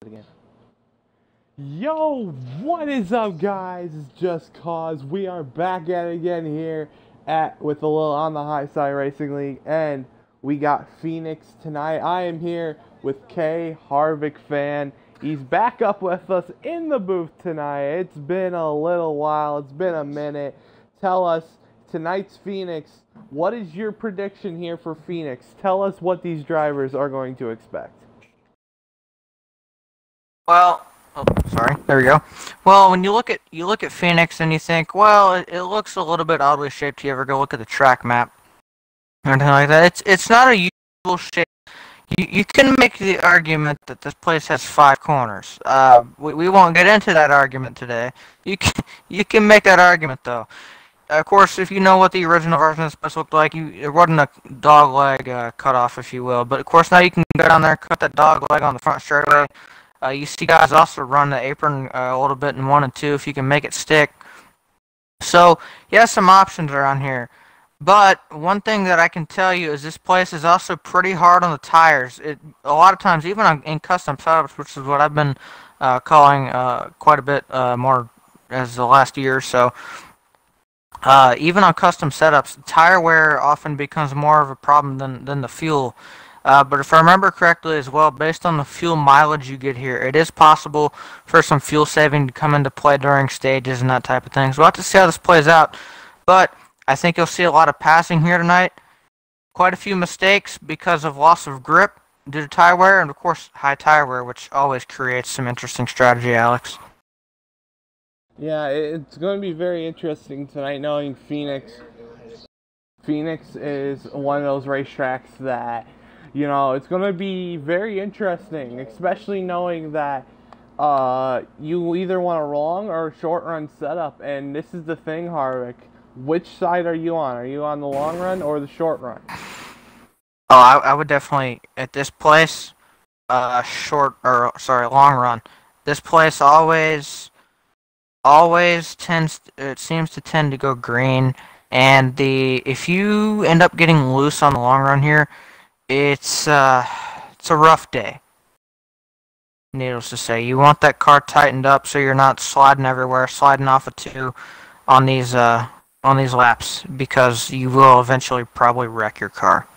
Again. Yo, what is up, guys? It's Just Cause. We are back at it again here with a little On the High Side Racing League, and we got Phoenix tonight. I am here with Kay, Harvick fan. He's back up with us in the booth tonight. It's been a little while. It's been a minute. Tell us, tonight's Phoenix, what is your prediction here for Phoenix? Tell us what these drivers are going to expect. Well, oh, sorry. There we go. Well, when you look at Phoenix and you think, well, it looks a little bit oddly shaped. You ever go look at the track map or anything like that? It's not a usual shape. You can make the argument that this place has 5 corners. We won't get into that argument today. You can make that argument though. Of course, if you know what the original version of this place looked like, it wasn't a dog leg cutoff, if you will. But of course, now you can go down there and cut that dog leg on the front straightaway. You see guys also run the apron a little bit in 1 and 2 if you can make it stick. So, yeah, some options around here. But one thing that I can tell you is this place is also pretty hard on the tires. A lot of times, even in custom setups, which is what I've been calling quite a bit more as the last year or so, even on custom setups, tire wear often becomes more of a problem than the fuel. But if I remember correctly as well, based on the fuel mileage you get here, it is possible for some fuel saving to come into play during stages and that type of thing. So we'll have to see how this plays out. But I think you'll see a lot of passing here tonight. Quite a few mistakes because of loss of grip due to tire wear, and of course high tire wear, which always creates some interesting strategy, Alex. Yeah, it's going to be very interesting tonight knowing Phoenix. Phoenix is one of those racetracks that, you know, it's going to be very interesting, especially knowing that you either want a long or a short run setup. And this is the thing, Harvick. Which side are you on? Are you on the long run or the short run? Oh, I would definitely, at this place, long run. This place always seems to tend to go green. And if you end up getting loose on the long run here, it's a rough day. Needless to say, you want that car tightened up so you're not sliding everywhere, sliding off of 2 on these laps, because you will eventually probably wreck your car.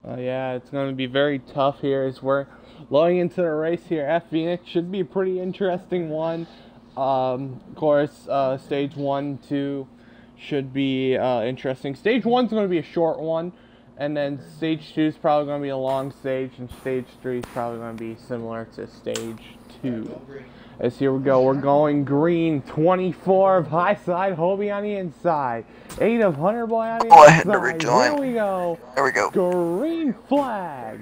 Yeah, it's going to be very tough here as we're going into the race here at Phoenix. Should be a pretty interesting one. Of course, stage 1, 2 should be interesting. Stage 1's going to be a short one, and then stage 2 is probably going to be a long stage, and stage 3 is probably going to be similar to stage 2. As here we go, we're going green, 24 of high side, Hobie on the inside, 8 of Hunter Boy on the outside. Here we go. There we go. Green flag.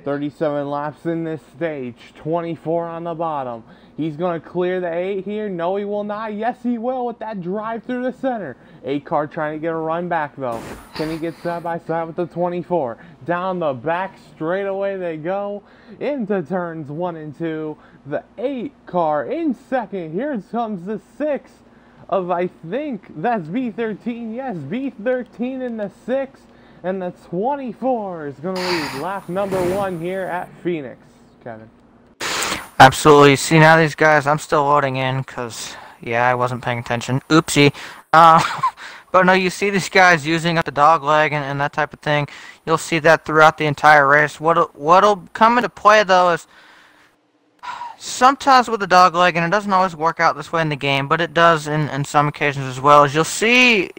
37 laps in this stage, 24 on the bottom. He's going to clear the 8 here. No, he will not. Yes, he will with that drive through the center. 8 car trying to get a run back, though. Can he get side by side with the 24? Down the back straightaway they go into turns 1 and 2. The 8 car in second. Here comes the 6 of, I think, that's B13. Yes, B13 in the 6. And the 24 is going to lead lap number 1 here at Phoenix. Kevin. Absolutely. See, now these guys, I'm still loading in because, yeah, I wasn't paying attention. Oopsie. But no, you see these guys using up the dog leg and that type of thing. You'll see that throughout the entire race. What'll come into play, though, is sometimes with the dog leg, and it doesn't always work out this way in the game, but it does in some occasions as well, is you'll see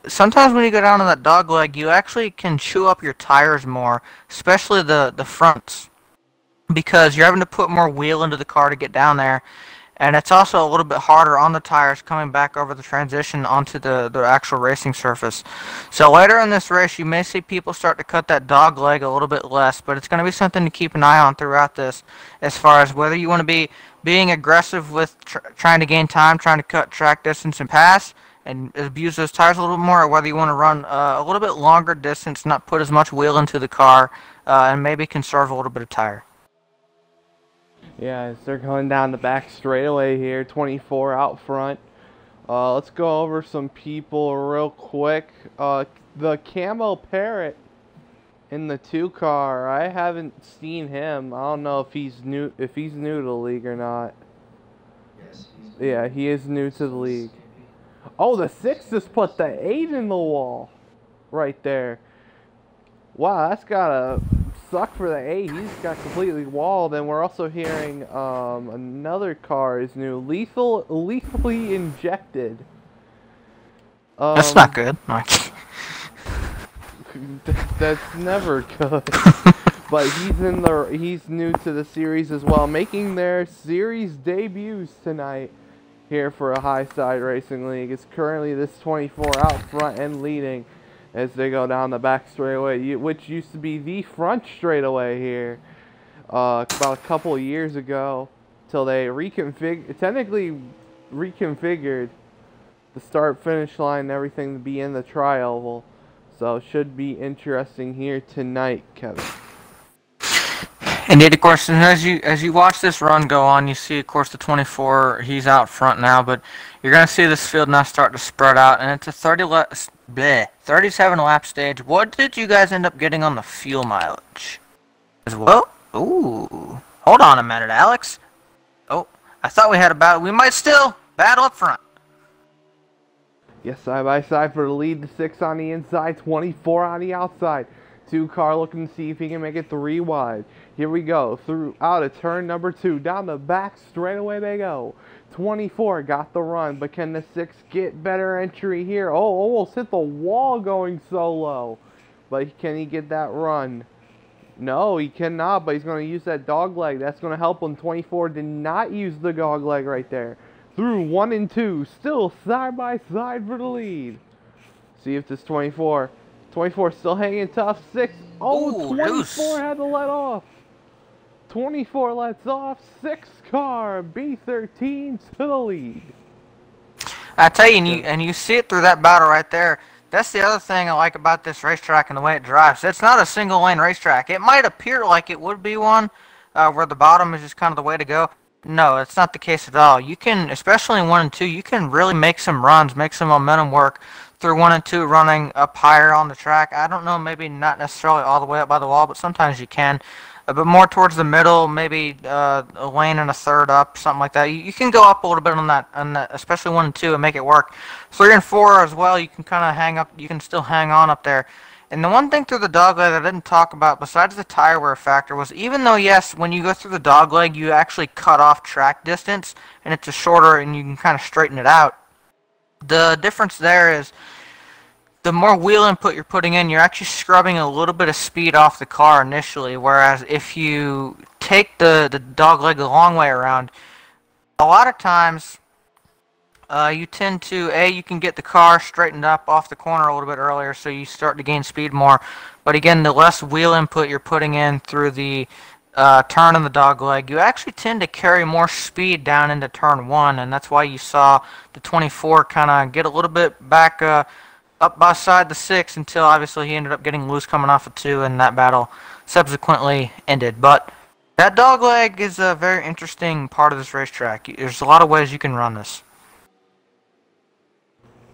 sometimes when you go down on that dog leg, you actually can chew up your tires more, especially the fronts, because you're having to put more wheel into the car to get down there, and it's also a little bit harder on the tires coming back over the transition onto the actual racing surface. So later in this race, you may see people start to cut that dog leg a little bit less, but it's going to be something to keep an eye on throughout this, as far as whether you want to be being aggressive with trying to gain time, trying to cut track distance and pass, and abuse those tires a little bit more, or whether you want to run a little bit longer distance, not put as much wheel into the car, and maybe conserve a little bit of tire. Yeah, as they're going down the back straightaway here, 24 out front. Let's go over some people real quick. The Camo Parrot in the 2 car. I haven't seen him. I don't know if he's new to the league or not. Yeah, he is new to the league. Oh, the 6 just put the 8 in the wall right there. Wow, that's gotta suck for the 8. He's got completely walled, and we're also hearing another car is new. Lethally injected. That's not good. That's never good. But he's new to the series as well, making their series debuts tonight here for a High Side Racing League. It's currently this 24 out front and leading as they go down the back straightaway, which used to be the front straightaway here about a couple of years ago, till they technically reconfigured the start-finish line and everything to be in the tri-oval. So it should be interesting here tonight, Kevin. Indeed, of course, and as you watch this run go on, you see, of course, the 24, he's out front now, but you're going to see this field now start to spread out, and it's a 37 lap stage. What did you guys end up getting on the fuel mileage? As well? Ooh. Hold on a minute, Alex. Oh, I thought we had a battle. We might still battle up front. Yes, side by side for the lead. The 6 on the inside, 24 on the outside. 2 car looking to see if he can make it 3 wide. Here we go. Through out of turn number 2. Down the back straightaway they go. 24 got the run, but can the 6 get better entry here? Oh, almost hit the wall going so low. But can he get that run? No, he cannot, but he's going to use that dog leg. That's going to help him. 24 did not use the dog leg right there. Through 1 and 2, still side by side for the lead. See if this 24 still hanging tough. 6. Oh, ooh, 24 loose. Had to let off. 24 lets off. 6 car B13 to the lead. I tell you, and you see it through that battle right there. That's the other thing I like about this racetrack and the way it drives. It's not a single lane racetrack. It might appear like it would be one, where the bottom is just kind of the way to go. No, it's not the case at all. You can, especially in 1 and 2, you can really make some runs, make some momentum work through 1 and 2, running up higher on the track. I don't know, maybe not necessarily all the way up by the wall, but sometimes you can. But more towards the middle, maybe a lane and a third up, something like that. You can go up a little bit on that, especially 1 and 2, and make it work. 3 and 4 as well, you can kind of hang up. You can still hang on up there. And the one thing through the dogleg that I didn't talk about, besides the tire wear factor, was even though, yes, when you go through the dogleg, you actually cut off track distance, and it's a shorter, and you can kind of straighten it out. The difference there is the more wheel input you're putting in, you're actually scrubbing a little bit of speed off the car initially, whereas if you take the dogleg the long way around, a lot of times you tend to, you can get the car straightened up off the corner a little bit earlier, so you start to gain speed more. But again, the less wheel input you're putting in through the turn in the dogleg, you actually tend to carry more speed down into turn 1, and that's why you saw the 24 kind of get a little bit back up beside the 6 until obviously he ended up getting loose coming off of 2, and that battle subsequently ended. But that dogleg is a very interesting part of this racetrack. There's a lot of ways you can run this.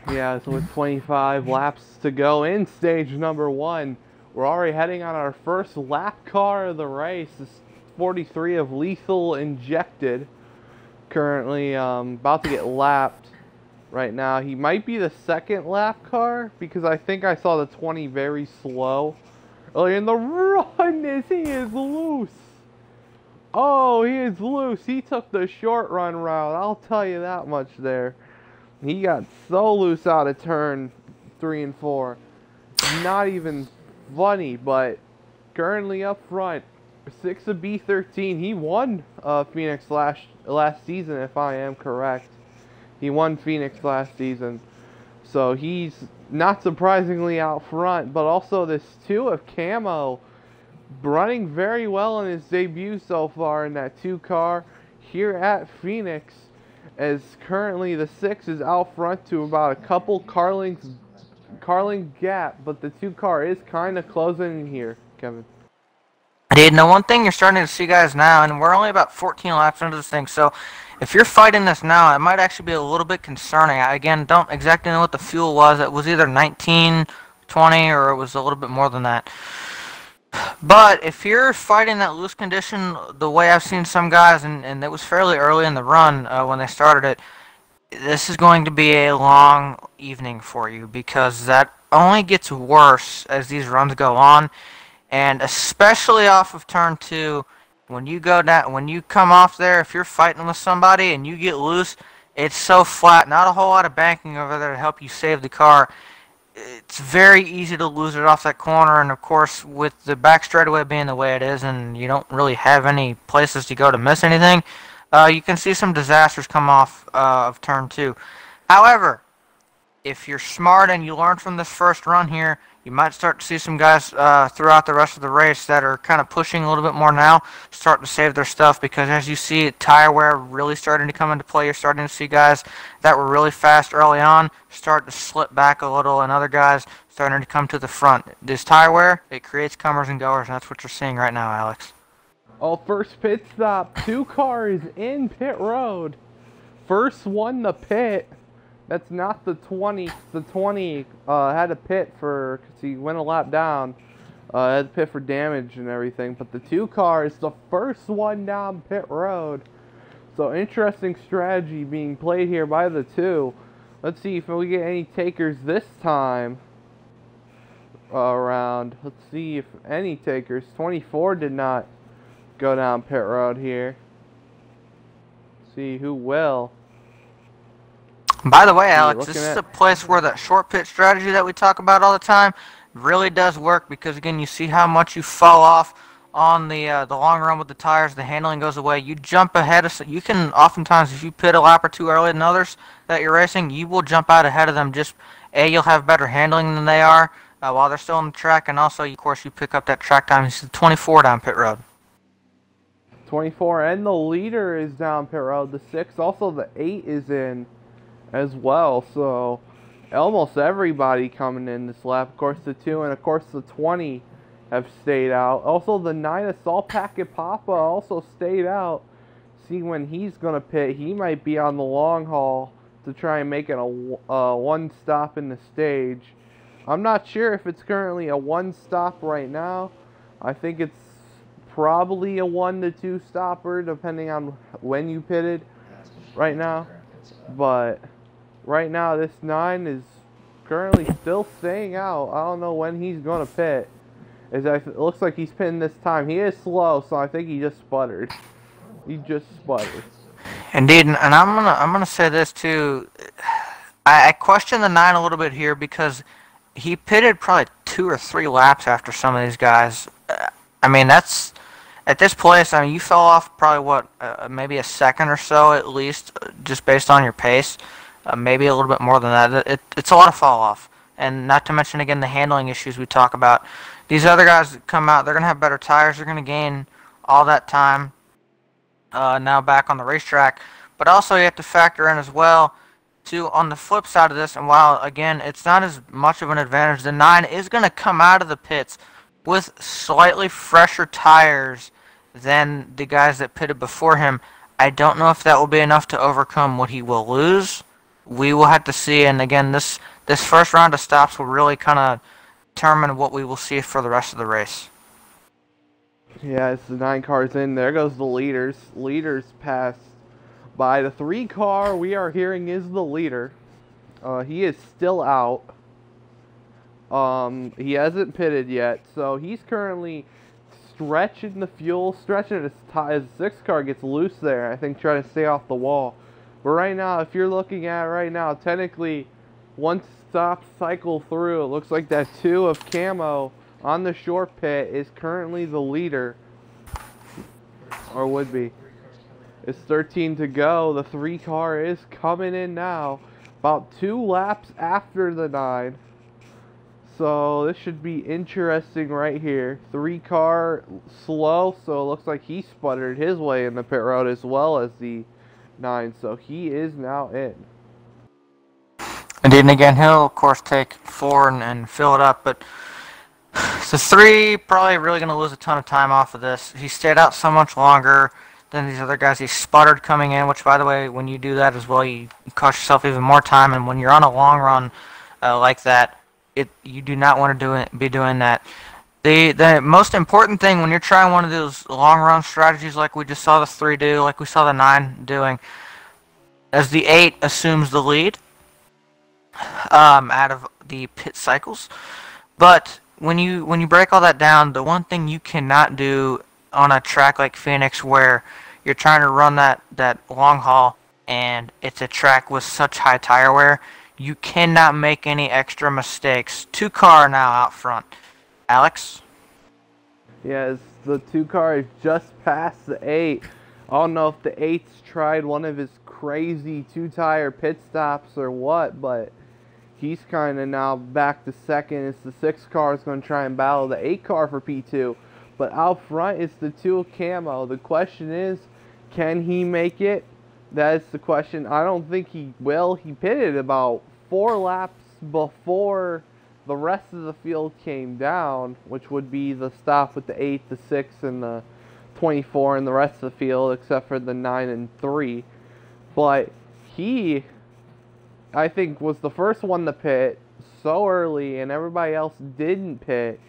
Yeah, so with 25 laps to go in stage number 1, we're already heading on our first lap car of the race. This 43 of Lethal Injected, currently about to get lapped right now. He might be the second lap car, because I think I saw the 20 very slow earlier in the run. He is loose. Oh, he is loose. He took the short run route, I'll tell you that much there. He got so loose out of turn 3 and 4. Not even funny, but currently up front, 6 of B13. He won Phoenix last season, if I am correct. He won Phoenix last season. So he's not surprisingly out front, but also this 2 of Camo running very well in his debut so far in that 2 car here at Phoenix, as currently the 6 is out front to about a couple car length gap, but the 2 car is kind of closing in here, Kevin. Indeed, now one thing you're starting to see, guys, now, and we're only about 14 laps into this thing, so if you're fighting this now, it might actually be a little bit concerning. I, again, don't exactly know what the fuel was. It was either 19, 20, or it was a little bit more than that. But if you're fighting that loose condition, the way I've seen some guys, and it was fairly early in the run when they started it, this is going to be a long evening for you because that only gets worse as these runs go on, and especially off of turn 2, when you go down, when you come off there, if you're fighting with somebody and you get loose, it's so flat, not a whole lot of banking over there to help you save the car. It's very easy to lose it off that corner, and of course with the back straightaway being the way it is and you don't really have any places to go to miss anything, you can see some disasters come off of turn 2. However, if you're smart and you learn from this first run here, you might start to see some guys throughout the rest of the race that are kind of pushing a little bit more now, start to save their stuff, because as you see tire wear really starting to come into play. You're starting to see guys that were really fast early on start to slip back a little, and other guys starting to come to the front. This tire wear, it creates comers and goers, and that's what you're seeing right now, Alex. Oh, first pit stop. 2 cars in pit road. First one to pit. That's not the 20. The 20 had a pit for, because he went a lap down. Had a pit for damage and everything. But the 2 car is the first one down pit road. So interesting strategy being played here by the 2. Let's see if we get any takers this time around. Let's see if any takers. 24 did not go down pit road here. Let's see who will. By the way, Alex, this is a place where that short pit strategy that we talk about all the time really does work, because again, you see how much you fall off on the long run with the tires. The handling goes away. You jump ahead of, you can oftentimes, if you pit a lap or 2 earlier than others that you're racing, you will jump out ahead of them. Just you'll have better handling than they are while they're still on the track, and also of course you pick up that track time. This is 24 down pit road. 24, and the leader is down pit road. The 6, also the 8 is in as well, so almost everybody coming in this lap. Of course the 2 and of course the 20 have stayed out. Also the 9 Assault Packet Papa also stayed out. See when he's gonna pit, he might be on the long haul to try and make it a one stop in the stage. I'm not sure if it's currently a 1 stop right now. I think it's probably a 1 to 2 stopper depending on when you pitted right now. But right now, this 9 is currently still staying out. I don't know when he's going to pit. It looks like he's pitting this time. He is slow, so I think he just sputtered. He just sputtered. Indeed, and I'm gonna say this too. I question the 9 a little bit here, because he pitted probably 2 or 3 laps after some of these guys. I mean, that's at this place. I mean, you fell off probably what, maybe a second or so at least, just based on your pace. Maybe a little bit more than that. It's a lot of fall off, and not to mention again the handling issues we talk about. These other guys that come out, they're gonna have better tires. They're gonna gain all that time now back on the racetrack. But also you have to factor in as well too, on the flip side of this. And while again it's not as much of an advantage, the 9 is gonna come out of the pits with slightly fresher tires than the guys that pitted before him. I don't know if that will be enough to overcome what he will lose. We will have to see, and again, this first round of stops will really kind of determine what we will see for the rest of the race. Yeah, it's the 9 cars in. There goes the leaders. Leaders passed by the 3 car we are hearing is the leader. He is still out. He hasn't pitted yet, so he's currently stretching the fuel, stretching his tires. 6 car gets loose there, I think, trying to stay off the wall. But right now, if you're looking at it right now, technically, once stops cycle through, it looks like that 2 of Camo on the short pit is currently the leader. Or would be. It's 13 to go. The 3 car is coming in now. About 2 laps after the 9. So this should be interesting right here. 3 car slow, so it looks like he sputtered his way in the pit road as well as the 9. So he is now in. Indeed, and again, he'll of course take 4 and fill it up, but the 3 probably really going to lose a ton of time off of this. He stayed out so much longer than these other guys. He sputtered coming in, which, by the way, when you do that as well, you cost yourself even more time. And when you're on a long run like that, you do not want to be doing that. The most important thing when you're trying one of those long run strategies like we just saw the 3 do, like we saw the 9 doing, as the 8 assumes the lead out of the pit cycles. But when you break all that down, the one thing you cannot do on a track like Phoenix where you're trying to run that long haul and it's a track with such high tire wear, you cannot make any extra mistakes. 2 car now out front. Alex? Yes, the 2 car is just past the 8. I don't know if the 8's tried one of his crazy 2-tire pit stops or what, but he's kind of now back to second. It's the 6 car is going to try and battle the 8 car for P2. But out front, it's the 2 camo. The question is, can he make it? That is the question. I don't think he will. He pitted about 4 laps before the rest of the field came down, which would be the stop with the 8, the 6, and the 24, and the rest of the field, except for the 9 and 3. But he, I think, was the first one to pit so early, and everybody else didn't pit.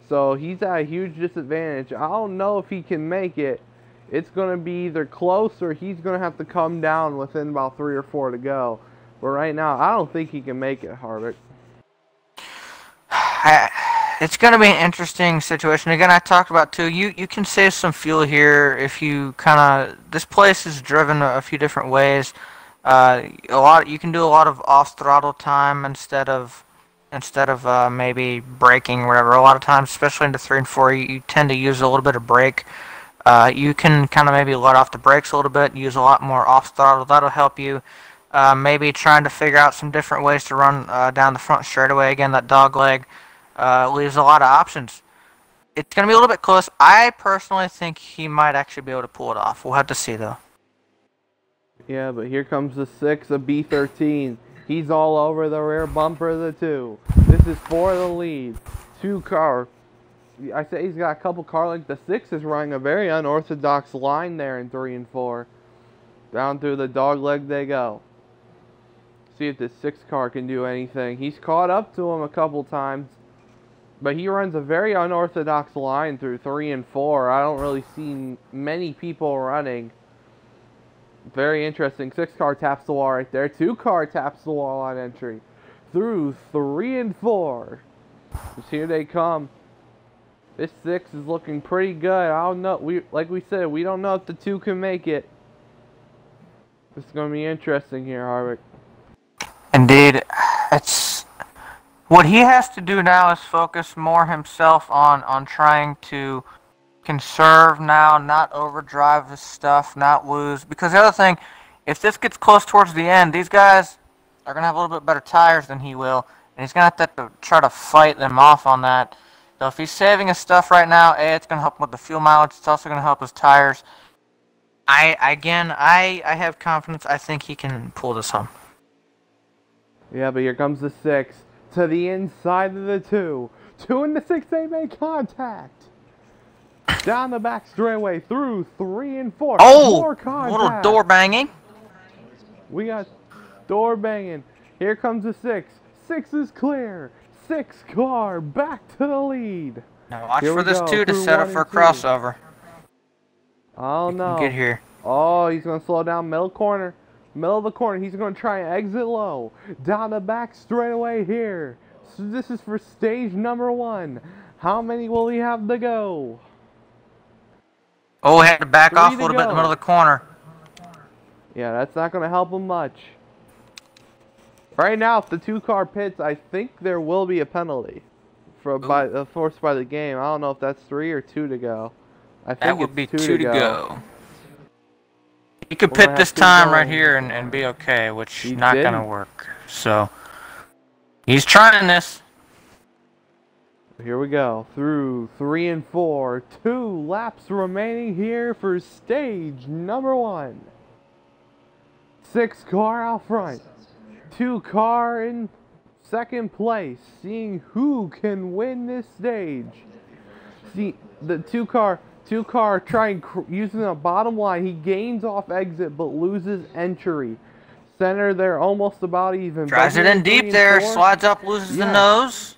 So he's at a huge disadvantage. I don't know if he can make it. It's going to be either close or he's going to have to come down within about 3 or 4 to go. But right now, I don't think he can make it, Harvick. It's going to be an interesting situation. Again, I talked about too. You can save some fuel here if you kind of. This place is driven a few different ways. You can do a lot of off throttle time instead of maybe braking or whatever. A lot of times, especially into 3 and 4, you tend to use a little bit of brake. You can kind of maybe let off the brakes a little bit, use a lot more off throttle. That'll help you. Maybe trying to figure out some different ways to run down the front straightaway. Again, that dog leg leaves a lot of options. It's going to be a little bit close. I personally think he might actually be able to pull it off. We'll have to see, though. Yeah, but here comes the 6, a B13. He's all over the rear bumper of the 2. This is for the lead. 2 car. I say he's got a couple car lengths. The 6 is running a very unorthodox line there in 3 and 4. Down through the dog leg they go. See if the 6 car can do anything. He's caught up to him a couple times. But he runs a very unorthodox line through 3 and 4. I don't really see many people running. Very interesting. 6 car taps the wall right there. 2 car taps the wall on entry. Through 3 and 4. Just here they come. This 6 is looking pretty good. I don't know. Like we said, we don't know if the 2 can make it. This is going to be interesting here, Harvick. Indeed. What he has to do now is focus more himself on trying to conserve now, not overdrive his stuff, not lose. Because the other thing, if this gets close towards the end, these guys are going to have a little bit better tires than he will. And he's going to have to try to fight them off on that. So if he's saving his stuff right now, it's going to help him with the fuel mileage. It's also going to help his tires. I have confidence. I think he can pull this home. Yeah, but here comes the 6 to the inside of the 2. 2 and the 6, they make contact. Down the back straightaway through 3 and 4. Oh, more contact. Little door banging. We got door banging. Here comes the 6. 6 is clear. 6 car back to the lead. Now watch for this 2 to set up for a crossover. Oh no. Get here. Oh, he's going to slow down middle corner. Middle of the corner. He's going to try and exit low. Down the back straightaway here. So this is for stage number 1. How many will he have to go? Oh, he had to back 3 off a to little bit in the go. middle of the corner. Yeah, that's not going to help him much. Right now, if the 2 car pits, I think there will be a penalty forced by the game. I don't know if that's 3 or 2 to go. I think That would be 2 2 to go. He could pit this time right here and be okay, which is not going to work. So, he's trying this. Here we go. Through 3 and 4. 2 laps remaining here for stage number 1. 6 car out front. 2 car in second place. Seeing who can win this stage. See, the 2 car trying using the bottom line. He gains off exit but loses entry. Center there almost about even. Drives it in deep there. Slides up, loses the nose.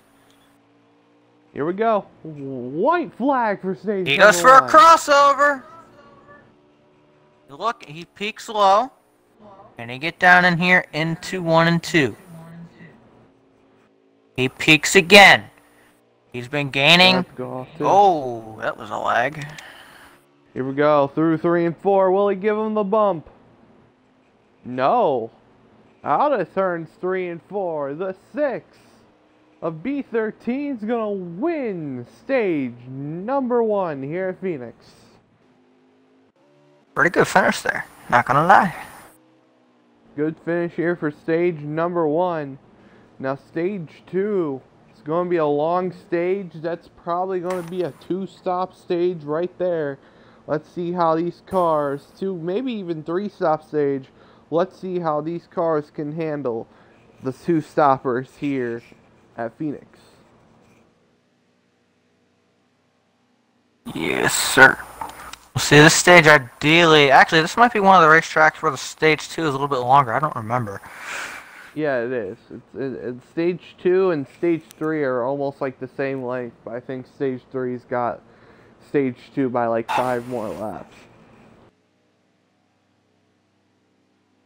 Here we go. White flag for stage He number goes for a one. crossover. Look, he peaks low. And he get down in here into 1 and 2. He peaks again. He's been gaining. Oh, that was a lag. Here we go. Through 3 and 4. Will he give him the bump? No. Out of turns 3 and 4. The 6 of B13 is going to win stage number 1 here at Phoenix. Pretty good finish there. Not going to lie. Good finish here for stage number 1. Now stage 2. It's going to be a long stage. That's probably going to be a 2-stop stage right there. Let's see how these cars, maybe even 3-stop stage. Let's see how these cars can handle the 2-stoppers here at Phoenix. Yes, sir. We'll see this stage ideally. Actually, this might be one of the racetracks where the stage 2 is a little bit longer. I don't remember. Yeah, it is. It's stage 2 and stage 3 are almost like the same length. But I think stage 3's got stage 2 by like 5 more laps.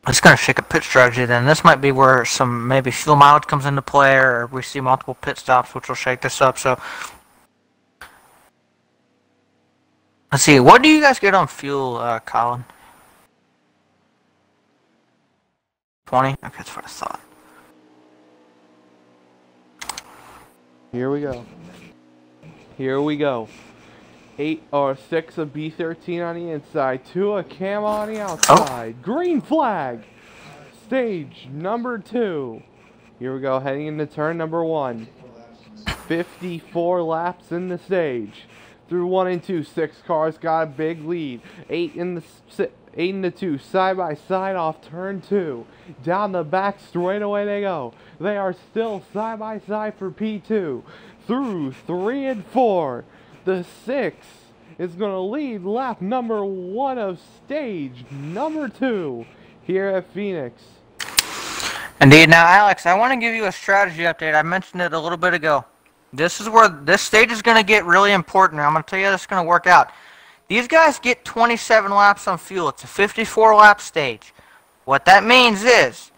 It's going to shake a pit strategy then. This might be where some maybe fuel mileage comes into play, or we see multiple pit stops, which will shake this up. So let's see. What do you guys get on fuel, Colin? 20? Okay, that's what I thought. Here we go. Here we go. 8 or 6 of B13 on the inside, 2 of Cam on the outside. Oh. Green flag. Stage number 2. Here we go, heading into turn number 1. 54 laps in the stage. Through 1 and 2, 6 cars got a big lead. 8 in the 2, side by side off turn 2. Down the back straightaway they go. They are still side by side for P2. Through 3 and 4. The 6 is going to lead lap number 1 of stage number 2 here at Phoenix. Indeed. Now, Alex, I want to give you a strategy update. I mentioned it a little bit ago. This is where this stage is going to get really important. I'm going to tell you how this is going to work out. These guys get 27 laps on fuel. It's a 54-lap stage. What that means is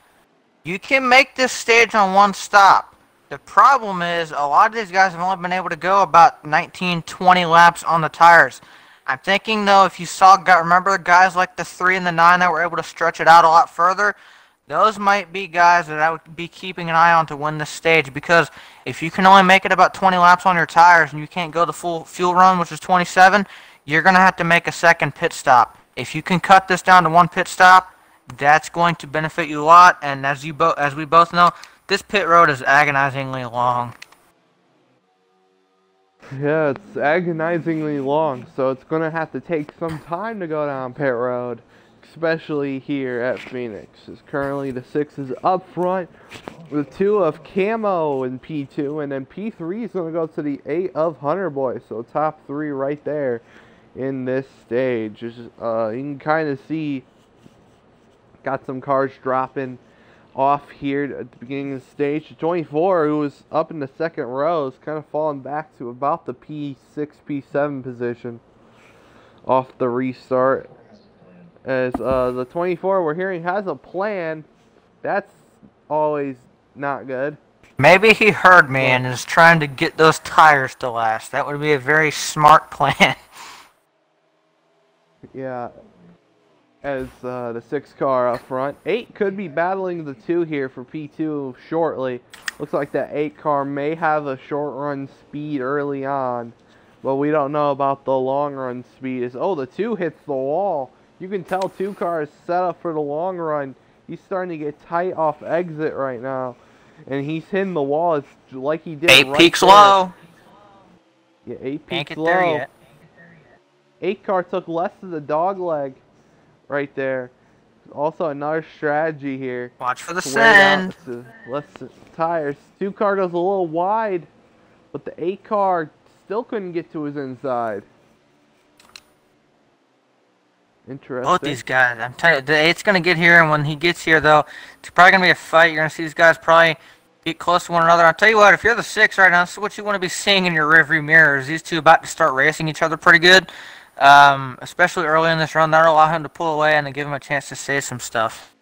you can make this stage on 1 stop. The problem is a lot of these guys have only been able to go about 19, 20 laps on the tires. I'm thinking, though, if you remember guys like the 3 and the 9 that were able to stretch it out a lot further, those might be guys that I would be keeping an eye on to win this stage, because if you can only make it about 20 laps on your tires and you can't go the full fuel run, which is 27, you're going to have to make a second pit stop. If you can cut this down to 1 pit stop, that's going to benefit you a lot, and as we both know, this pit road is agonizingly long. Yeah, it's agonizingly long, so it's going to have to take some time to go down pit road, especially here at Phoenix. As currently the 6 is up front with 2 of Camo in P2, and then P3 is going to go to the 8 of Hunter Boy, so top 3 right there in this stage. You can kind of see, got some cars dropping off here at the beginning of the stage. The 24, who was up in the second row, is kind of falling back to about the P6, P7 position off the restart. As the 24 we're hearing has a plan. That's always not good. Maybe he heard me and is trying to get those tires to last. That would be a very smart plan. Yeah. As the 6 car up front. 8 could be battling the 2 here for P2 shortly. Looks like that 8 car may have a short run speed early on, but we don't know about the long run speed. The 2 hits the wall. You can tell 2 cars set up for the long run. He's starting to get tight off exit right now, and he's hitting the wall. It's like he did 8 right peaks there. low. Yeah, 8 Can't peaks get low. there yet. 8 car took less of the dog leg right there. Also another strategy here. Watch for the send. Less tires. 2 car goes a little wide, but the 8 car still couldn't get to his inside. Interesting. Both these guys, I'm telling you, the 8's going to get here, and when he gets here, though, it's probably going to be a fight. You're going to see these guys probably get close to one another. I'll tell you what, if you're the 6 right now, this is what you want to be seeing in your rearview mirrors. These two about to start racing each other pretty good, especially early in this run. That'll allow him to pull away and then give him a chance to save some stuff.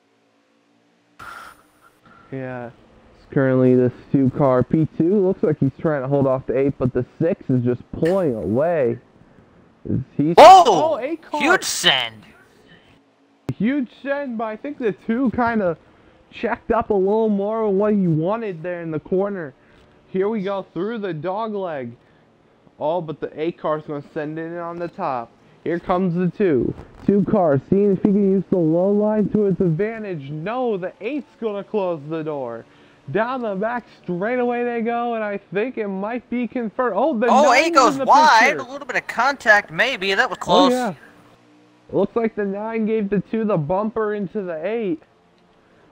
Yeah. It's currently this 2-car P2. Looks like he's trying to hold off the 8, but the 6 is just pulling away. Oh! 8-car. Huge send! Huge send, but I think the 2 kind of checked up a little more of what he wanted there in the corner. Here we go through the dog leg. Oh, but the 8-car's going to send it in on the top. Here comes the 2. 2-car, seeing if he can use the low line to its advantage. No, the 8's going to close the door. Down the back, straight away they go, and I think it might be confirmed. Oh, the 8 goes wide. A little bit of contact, maybe. That was close. Oh, yeah. Looks like the 9 gave the 2 the bumper into the 8.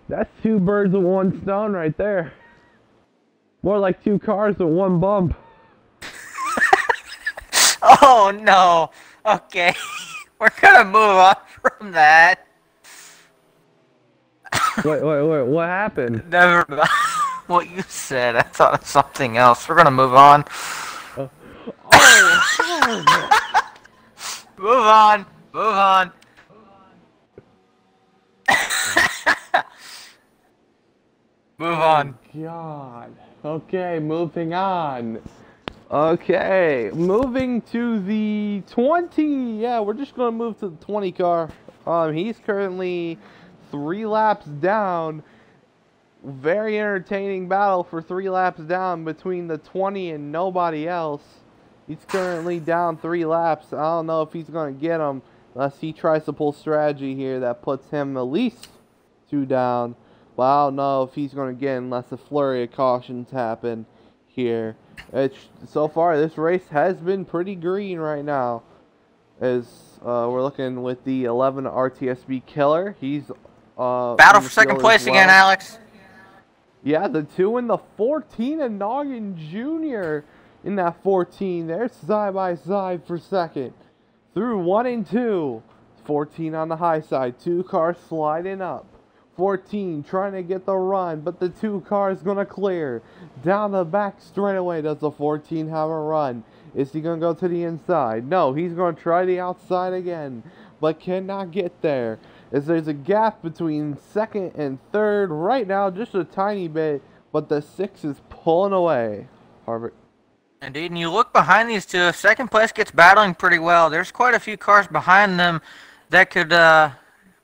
That's 2 birds with 1 stone right there. More like 2 cars with 1 bump. Oh, no. Okay. We're going to move on from that. Wait, what happened? Never mind what you said. I thought of something else. We're going to move on. Move on. Move on. Move on. God. Okay, moving on. Okay, moving to the 20. Yeah, we're just going to move to the 20 car. He's currently 3 laps down. Very entertaining battle for 3 laps down between the 20 and nobody else. He's currently down 3 laps. I don't know if he's going to get him unless he tries to pull strategy here that puts him at least 2 down. But I don't know if he's going to get unless a flurry of cautions happen here. So far, this race has been pretty green right now. As we're looking with the 11 RTSB Killer. He's battle for second place again, Alex. Yeah, the 2 and the 14 and Noggin Jr. in that 14. They're side by side for second. Through 1 and 2. 14 on the high side. 2 cars sliding up. 14 trying to get the run, but the 2 cars going to clear. Down the back straightaway, does the 14 have a run? Is he going to go to the inside? No, he's going to try the outside again, but cannot get there. As there's a gap between second and third right now, just a tiny bit, but the 6 is pulling away. Harvick. Indeed, and you look behind these two, second place gets battling pretty well. There's quite a few cars behind them that could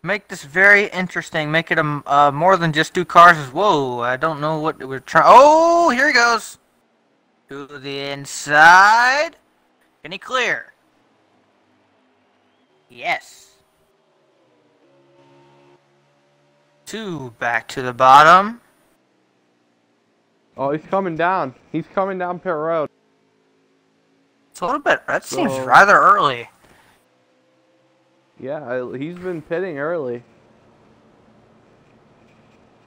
make this very interesting. Make it a more than just 2 cars. Whoa, I don't know what we're trying. Oh, here he goes. To the inside. Can he clear? Yes. 2 back to the bottom. Oh, he's coming down. He's coming down pit road. It's a little bit, that seems rather early. Yeah, he's been pitting early.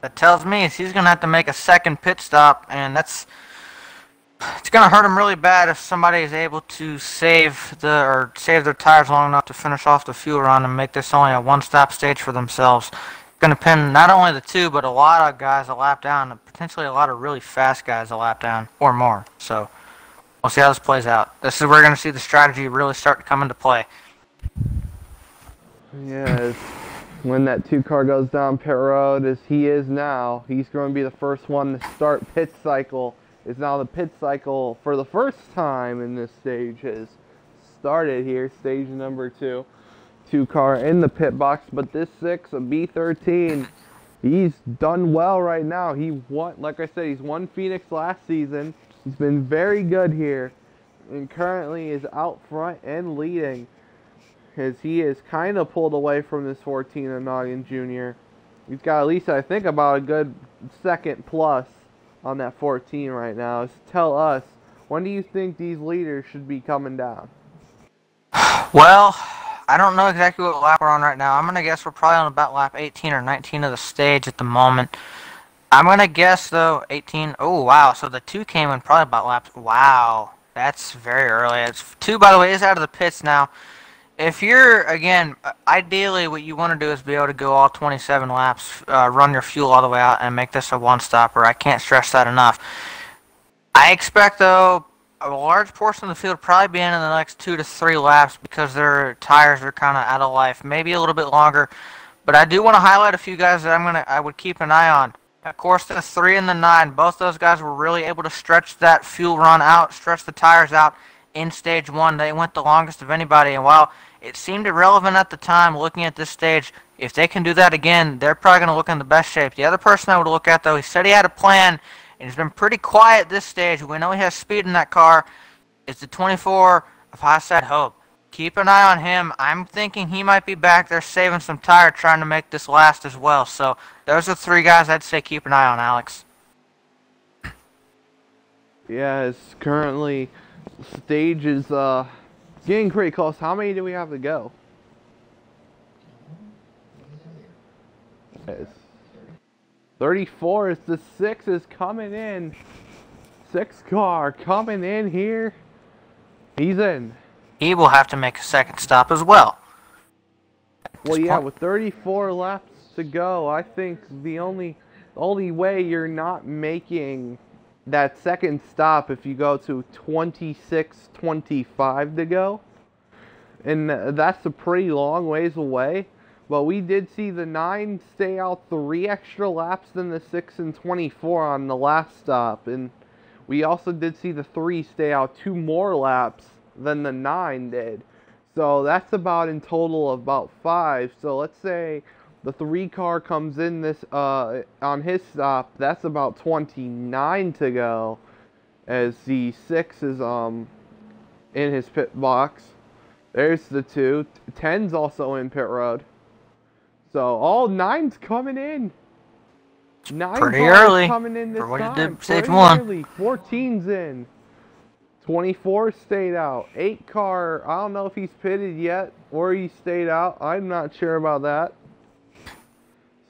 That tells me he's going to have to make a second pit stop, and it's going to hurt him really bad if somebody is able to save their tires long enough to finish off the fuel run and make this only a one-stop stage for themselves. It's going to pin not only the 2, but a lot of guys a lap down, and potentially a lot of really fast guys a lap down, or more. So we'll see how this plays out. This is where we're going to see the strategy really start to come into play. Yes, when that 2 car goes down pit road, as he is now, he's going to be the first one to start pit cycle. Is now the pit cycle for the first time in this stage has started here, stage number 2. 2 car in the pit box, but this 6, a B13, he's done well right now. He won, like I said, he's won Phoenix last season. He's been very good here, and currently is out front and leading. As he is kind of pulled away from this 14 of Noggin Jr. He's got at least, I think, about a good second plus on that 14 right now. So tell us, when do you think these leaders should be coming down? Well, I don't know exactly what lap we're on right now. I'm going to guess we're probably on about lap 18 or 19 of the stage at the moment. I'm going to guess, though, 18. Oh, wow. So the 2 came in probably about lap. Wow. That's very early. It's 2, by the way, is out of the pits now. if you're, again, ideally what you want to do is be able to go all 27 laps, run your fuel all the way out, and make this a one-stopper. I can't stress that enough. I expect, though, a large portion of the field probably be in the next 2 to 3 laps because their tires are kind of out of life. Maybe a little bit longer. But I do want to highlight a few guys that I would keep an eye on. Of course, the 3 and the 9, both those guys were really able to stretch that fuel run out, stretch the tires out in stage 1. They went the longest of anybody, and while it seemed irrelevant at the time looking at this stage, if they can do that again, they're probably going to look in the best shape. The other person I would look at, though, he said he had a plan, and he's been pretty quiet this stage. We know he has speed in that car. It's the 24 of Hassad Hope. Keep an eye on him. I'm thinking he might be back there saving some tire trying to make this last as well. So those are 3 guys I'd say keep an eye on, Alex. Yeah, it's currently stage is getting pretty close. How many do we have to go? It's 34 is the 6 is coming in. 6 car coming in here. He's in. He will have to make a second stop as well. Well, yeah, with 34 laps to go, I think the only way you're not making that second stop if you go to 26:25 to go, and that's a pretty long ways away. But we did see the 9 stay out 3 extra laps than the 6 and 24 on the last stop, and we also did see the 3 stay out 2 more laps than the 9 did. So that's about in total about 5. So let's say the 3 car comes in this on his stop, that's about 29 to go, as the 6 is in his pit box. There's the 2. 10's also in pit road. So all 9's coming in. 9 pretty cars early coming in this for what time. you did stage Pretty 1. early. 14's in. 24 stayed out. 8 car, I don't know if he's pitted yet or he stayed out. I'm not sure about that.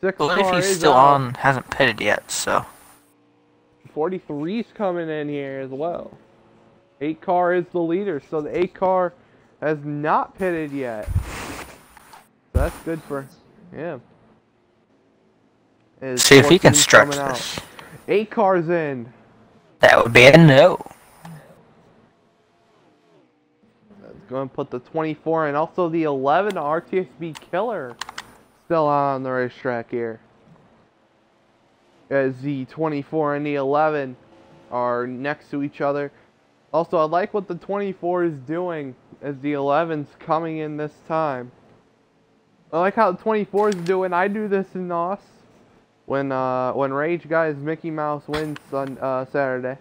6 Well, car if he's is still out. on, hasn't pitted yet, so. 43's coming in here as well. 8 car is the leader, so the 8 car has not pitted yet. So that's good for him. See if he can 14's stretch coming out. this. 8 cars in. That would be a no. That's going to put the 24 and also the 11 RTSB Killer still on the racetrack here. As the 24 and the 11 are next to each other. Also, I like what the 24 is doing as the 11's coming in this time. I like how the 24 is doing. I do this in NOS when Rage Guys Mickey Mouse wins on Saturday.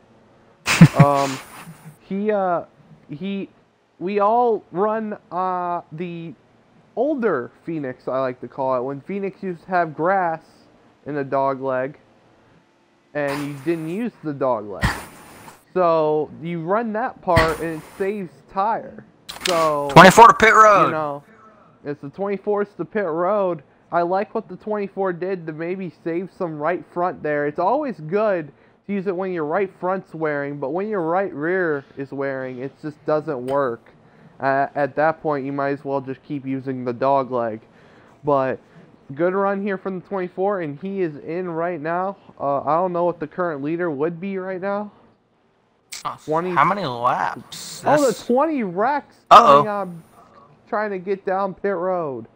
We all run the older Phoenix, I like to call it, when Phoenix used to have grass in the dog leg and you didn't use the dog leg. So you run that part and it saves tire. So 24 to pit road. You know, it's the 24's to pit road. I like what the 24 did to maybe save some right front there. It's always good to use it when your right front's wearing, but when your right rear is wearing, it just doesn't work. At that point, you might as well just keep using the dog leg. But good run here from the 24, and he is in right now. I don't know what the current leader would be right now. 20. How many laps? Oh, the 20 Rex trying to get down pit road.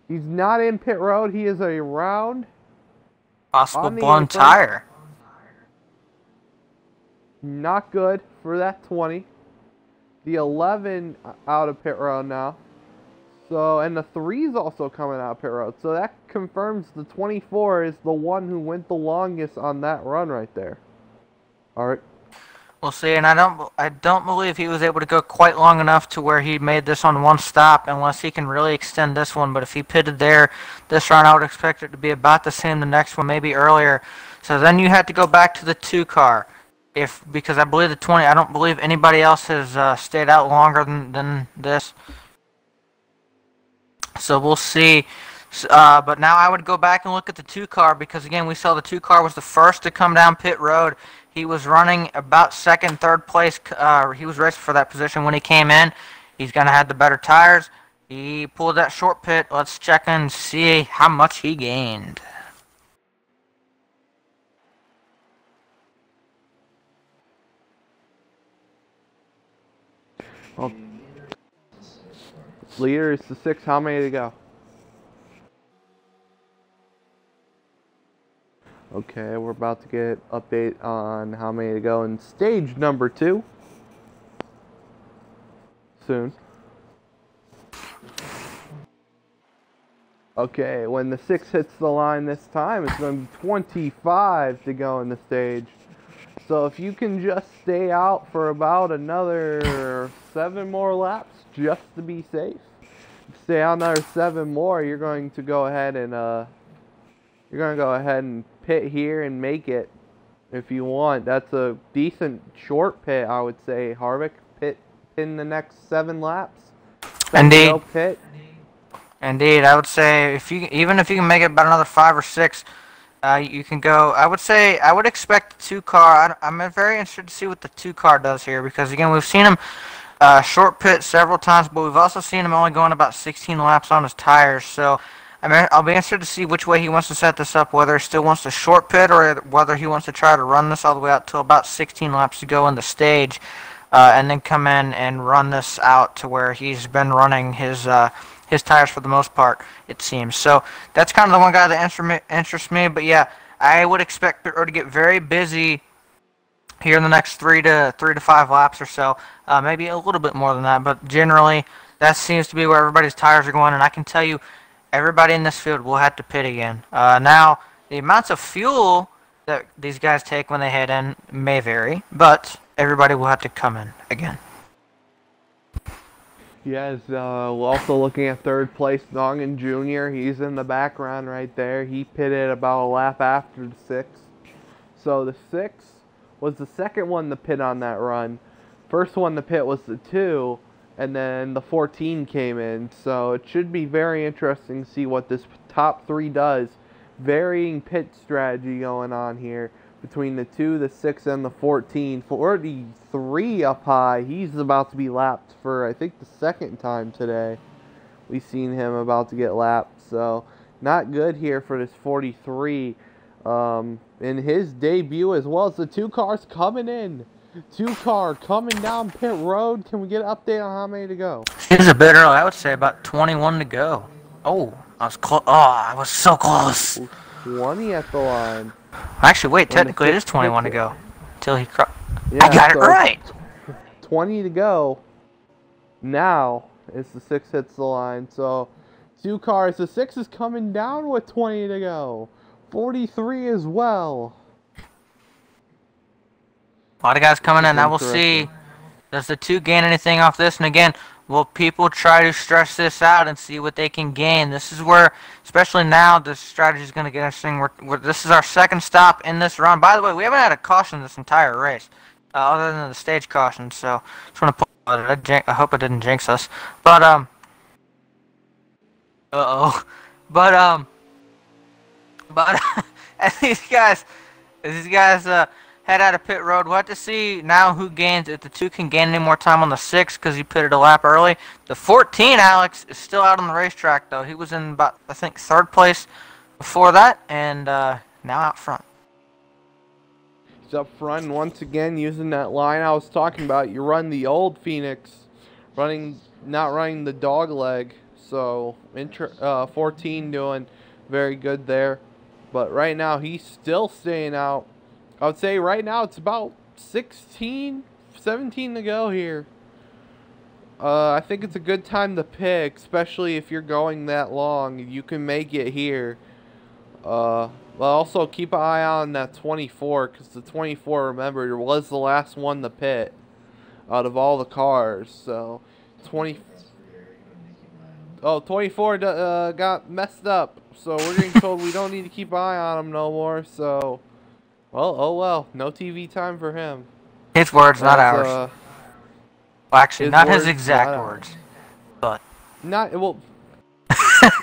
He's not in pit road. He is around. Possible blown tire. Not good for that 20. The 11 out of pit road now. So, and the 3's also coming out of pit road. So that confirms the 24 is the one who went the longest on that run right there. Alright. We'll see, and I don't believe he was able to go quite long enough to where he made this on one stop unless he can really extend this one. But if he pitted there this run, I would expect it to be about the same the next one, maybe earlier. So then you had to go back to the 2 car. Because I believe the 20, I don't believe anybody else has stayed out longer than this. So we'll see. But now I would go back and look at the 2 car because, again, we saw the 2 car was the first to come down pit road. He was running about second, third place. He was racing for that position when he came in. He's going to have the better tires. He pulled that short pit. Let's check and see how much he gained. Well, leader is the 6. How many to go? Okay, we're about to get update on how many to go in stage number 2 soon. Okay, when the 6 hits the line this time, it's going to be 25 to go in the stage. So if you can just stay out for about another 7 more laps, just to be safe, stay out another 7 more, you're going to go ahead and pit here and make it if you want. That's a decent short pit, I would say. Harvick, pit in the next 7 laps. Indeed. Pit. Indeed, I would say even if you can make it about another 5 or 6, you can go. I would say I would expect the 2 car. I'm very interested to see what the 2 car does here, because again, we've seen him short pit several times, but we've also seen him only going about 16 laps on his tires. So I'll be interested to see which way he wants to set this up, whether he still wants to short pit or whether he wants to try to run this all the way out to about 16 laps to go in the stage, and then come in and run this out to where he's been running his tires for the most part, it seems. So that's kind of the one guy that interests me. But yeah, I would expect Pit Road to get very busy here in the next 3 to 5 laps or so. Maybe a little bit more than that, but generally that seems to be where everybody's tires are going. And I can tell you, everybody in this field will have to pit again. Now, the amounts of fuel that these guys take when they head in may vary, but everybody will have to come in again. Yes, also looking at 3rd place, Dongan Jr. He's in the background right there. He pitted about a lap after the 6. So the 6 was the second one to pit on that run. First one to pit was the 2, and then the 14 came in. So it should be very interesting to see what this top 3 does. Varying pit strategy going on here between the 2, the 6, and the 14. 43 up high. He's about to be lapped for, I think, the 2nd time today. We've seen him about to get lapped. So, not good here for this 43. In his debut, as well as the 2 cars coming in. 2 car coming down pit road. Can we get an update on how many to go? He's a bit early. I would say about 21 to go. Oh, I was close. Oh, I was so close. 20 at the line. Actually, wait, technically it is 21 to go. Until he yeah, I got it right! 20 to go. Now, as the 6 hits the line. So, 2 cars. The 6 is coming down with 20 to go. 43 as well. A lot of guys coming in. Now we'll see. Does the 2 gain anything off this? And again, will people try to stretch this out and see what they can gain? This is where, especially now, the strategy is going to get interesting. This is our 2nd stop in this run. By the way, we haven't had a caution this entire race, other than the stage caution. So, just want to pull out it. I hope it didn't jinx us. But as these guys head out of pit road, we'll have to see now who gains, if the 2 can gain any more time on the 6 because he pitted a lap early. The 14, Alex, is still out on the racetrack, though. He was in about, I think, 3rd place before that, and now out front. He's up front, and once again, using that line I was talking about. You run the old Phoenix, not running the dog leg. So, 14 doing very good there. But right now, he's still staying out. I would say right now it's about 17 to go here. I think it's a good time to pick, especially if you're going that long. You can make it here. But also keep an eye on that 24, because the 24, remember, was the last one to pit out of all the cars. So 24 got messed up. So we're getting told we don't need to keep an eye on him no more. So. Well, oh well, no TV time for him. His words, not ours. Well, actually, not his exact words, but well,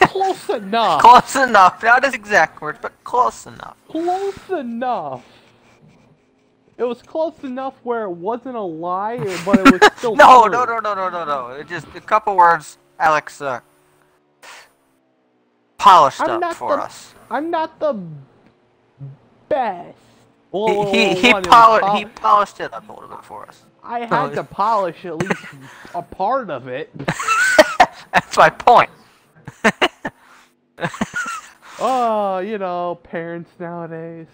close enough. Close enough. Not his exact words, but close enough. Close enough. It was close enough where it wasn't a lie, but it was still No, true. no. It just a couple words, Alex polished up for us. I'm not the best. He polished it up a little bit for us. I had to polish at least a part of it. That's my point. Oh, you know, parents nowadays.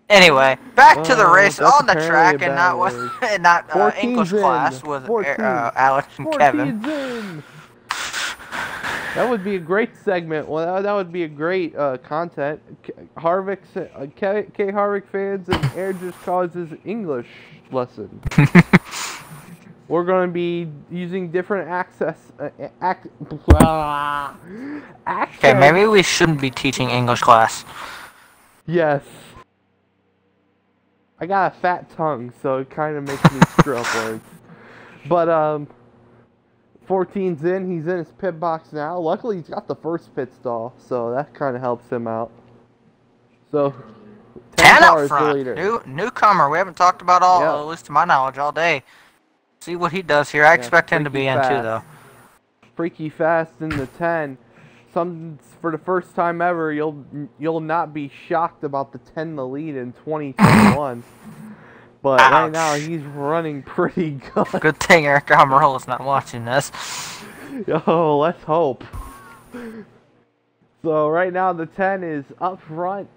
Anyway, back to the race that's on the track and not English 14's in. class with 14. Alex and Kevin. 14's in. That would be a great segment. Well, that would be a great content. K Harvick fans and Air just causes English lesson. We're going to be using different accents. Okay, maybe we shouldn't be teaching English class. Yes. I got a fat tongue, so it kind of makes me screw up words. But, 14's in. He's in his pit box now. Luckily, he's got the first pit stall, so that kind of helps him out. So, 10 out front. Newcomer. We haven't talked about at least to my knowledge, all day. See what he does here. I expect him to be in too, though. Freaky fast in the 10. For the first time ever, you'll not be shocked about the 10 the lead in 2021. But ouch. Right now he's running pretty good. Good thing Eric Almirola is not watching this. Yo, let's hope. So right now the 10 is up front.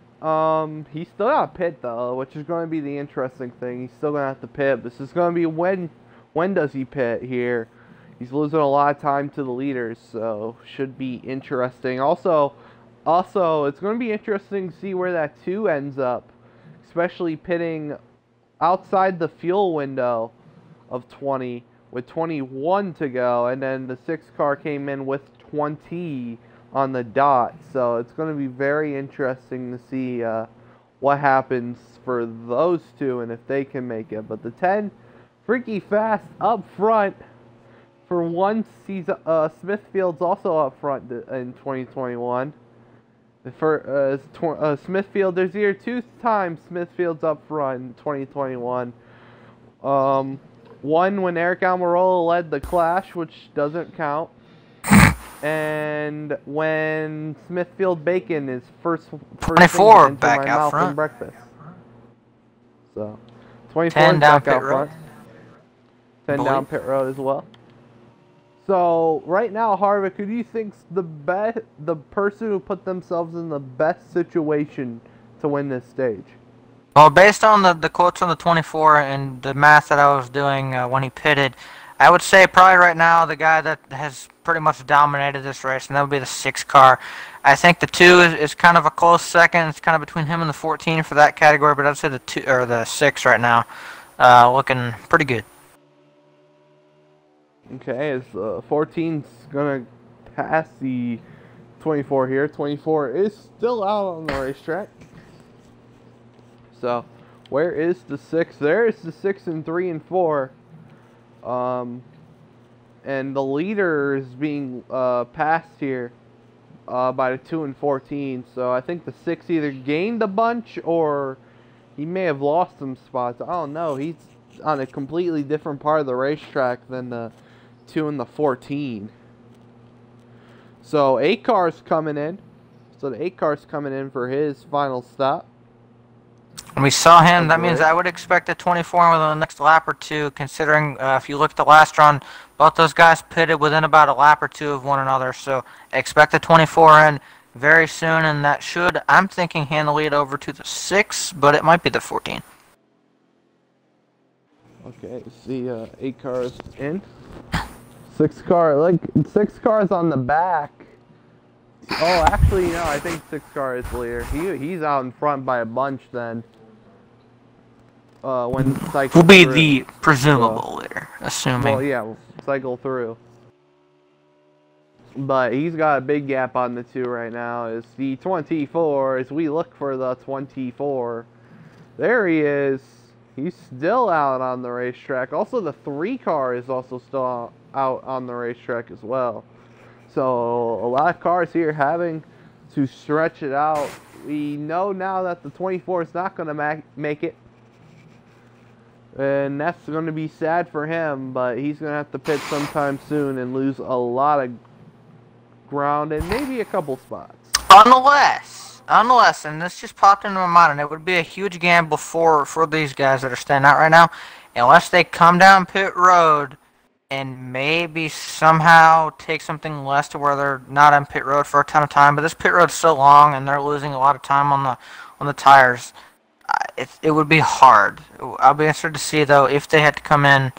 He's still got to pit though, which is going to be the interesting thing. He's still going to have to pit. This is going to be when does he pit here? He's losing a lot of time to the leaders, so should be interesting. Also, it's going to be interesting to see where that 2 ends up, especially pitting outside the fuel window of 20 with 21 to go, and then the 6 car came in with 20 on the dot. So it's going to be very interesting to see what happens for those 2 and if they can make it. But the 10, freaky fast up front. For once, Smithfield's also up front in 2021. For Smithfield, there's here 2 times Smithfield's up front in 2021. One when Eric Almirola led the Clash, which doesn't count, and when Smithfield Bacon is first 24 thing back my out mouth front. Breakfast. So 24 10 down back pit out road. front. 10 down pit road as well. So right now, Harvick, who do you think's the person who put themselves in the best situation to win this stage? Well, based on the quotes on the 24 and the math that I was doing when he pitted, I would say probably right now the guy that has pretty much dominated this race, and that would be the 6 car. I think the 2 is kind of a close second. It's kind of between him and the 14 for that category, but I'd say the 2 or the 6 right now, looking pretty good. Okay, as 14's gonna pass the 24 here. 24 is still out on the racetrack. So, where is the 6? There is the 6 and 3 and 4. And the leader is being passed here by the 2 and 14. So I think the 6 either gained a bunch or he may have lost some spots. I don't know. He's on a completely different part of the racetrack than the 2 and the 14. So 8 cars coming in. So the 8 cars coming in for his final stop. And we saw him. That means I would expect a 24 within the next lap or 2, considering if you look at the last run, both those guys pitted within about a lap or 2 of one another. So expect a 24 in very soon, and that should, I'm thinking, hand the lead over to the 6, but it might be the 14. Okay, see 8 cars in. 6 cars on the back. Oh, actually, no, I think 6 car is the leader. He's out in front by a bunch then. When cycle will be the presumable leader, assuming. Well, yeah, we'll cycle through. But he's got a big gap on the 2 right now. Is the 24, as we look for the 24. There he is. He's still out on the racetrack. Also, the 3 car is also still out on the racetrack as well. So, a lot of cars here having to stretch it out. We know now that the 24 is not going to make it. And that's going to be sad for him, but he's going to have to pit sometime soon and lose a lot of ground and maybe a couple spots. Unless, and this just popped into my mind, and it would be a huge gamble for these guys that are standing out right now, unless they come down pit road and maybe somehow take something less to where they're not on pit road for a ton of time. But this pit road's so long, and they're losing a lot of time on the tires. It would be hard. I'll be interested to see though if they had to come in,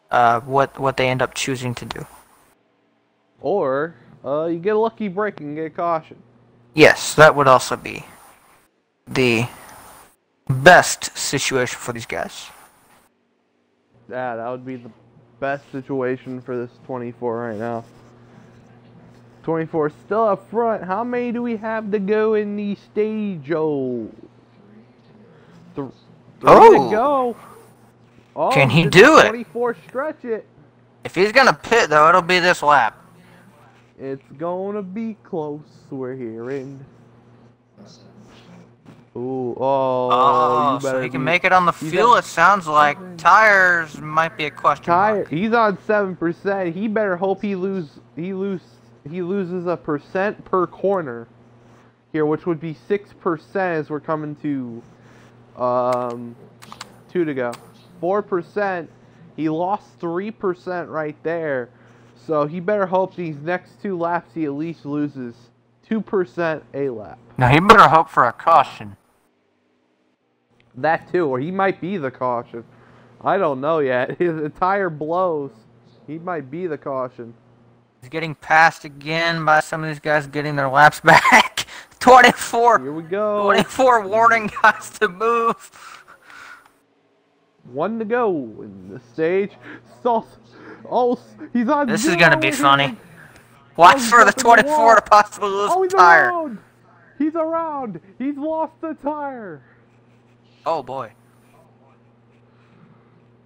what they end up choosing to do. Or you get a lucky break and get a caution. Yes, that would also be the best situation for these guys. Yeah, that would be the best situation for this 24 right now. 24 still up front. How many do we have to go in the stage? Three to go. Oh, can he do it? 24 stretch it. If he's gonna pit though, it'll be this lap. It's gonna be close. We're hearing. Ooh, you better so he can make it on the fuel. It sounds like tires might be a question mark. He's on 7%. He better hope he loses a percent per corner here, which would be 6% as we're coming to 2 to go. 4%. He lost 3% right there. So he better hope these next 2 laps he at least loses 2% a lap. Now he better hope for a caution. That too, or he might be the caution. I don't know yet. His tire blows. He might be the caution. He's getting passed again by some of these guys getting their laps back. 24. Here we go. 24 warning guys to move. 1 to go in the stage. Oh, he's on. This is gonna be funny. Watch for the 24 to possibly lose the tire. Around. He's around. He's lost the tire. Oh boy.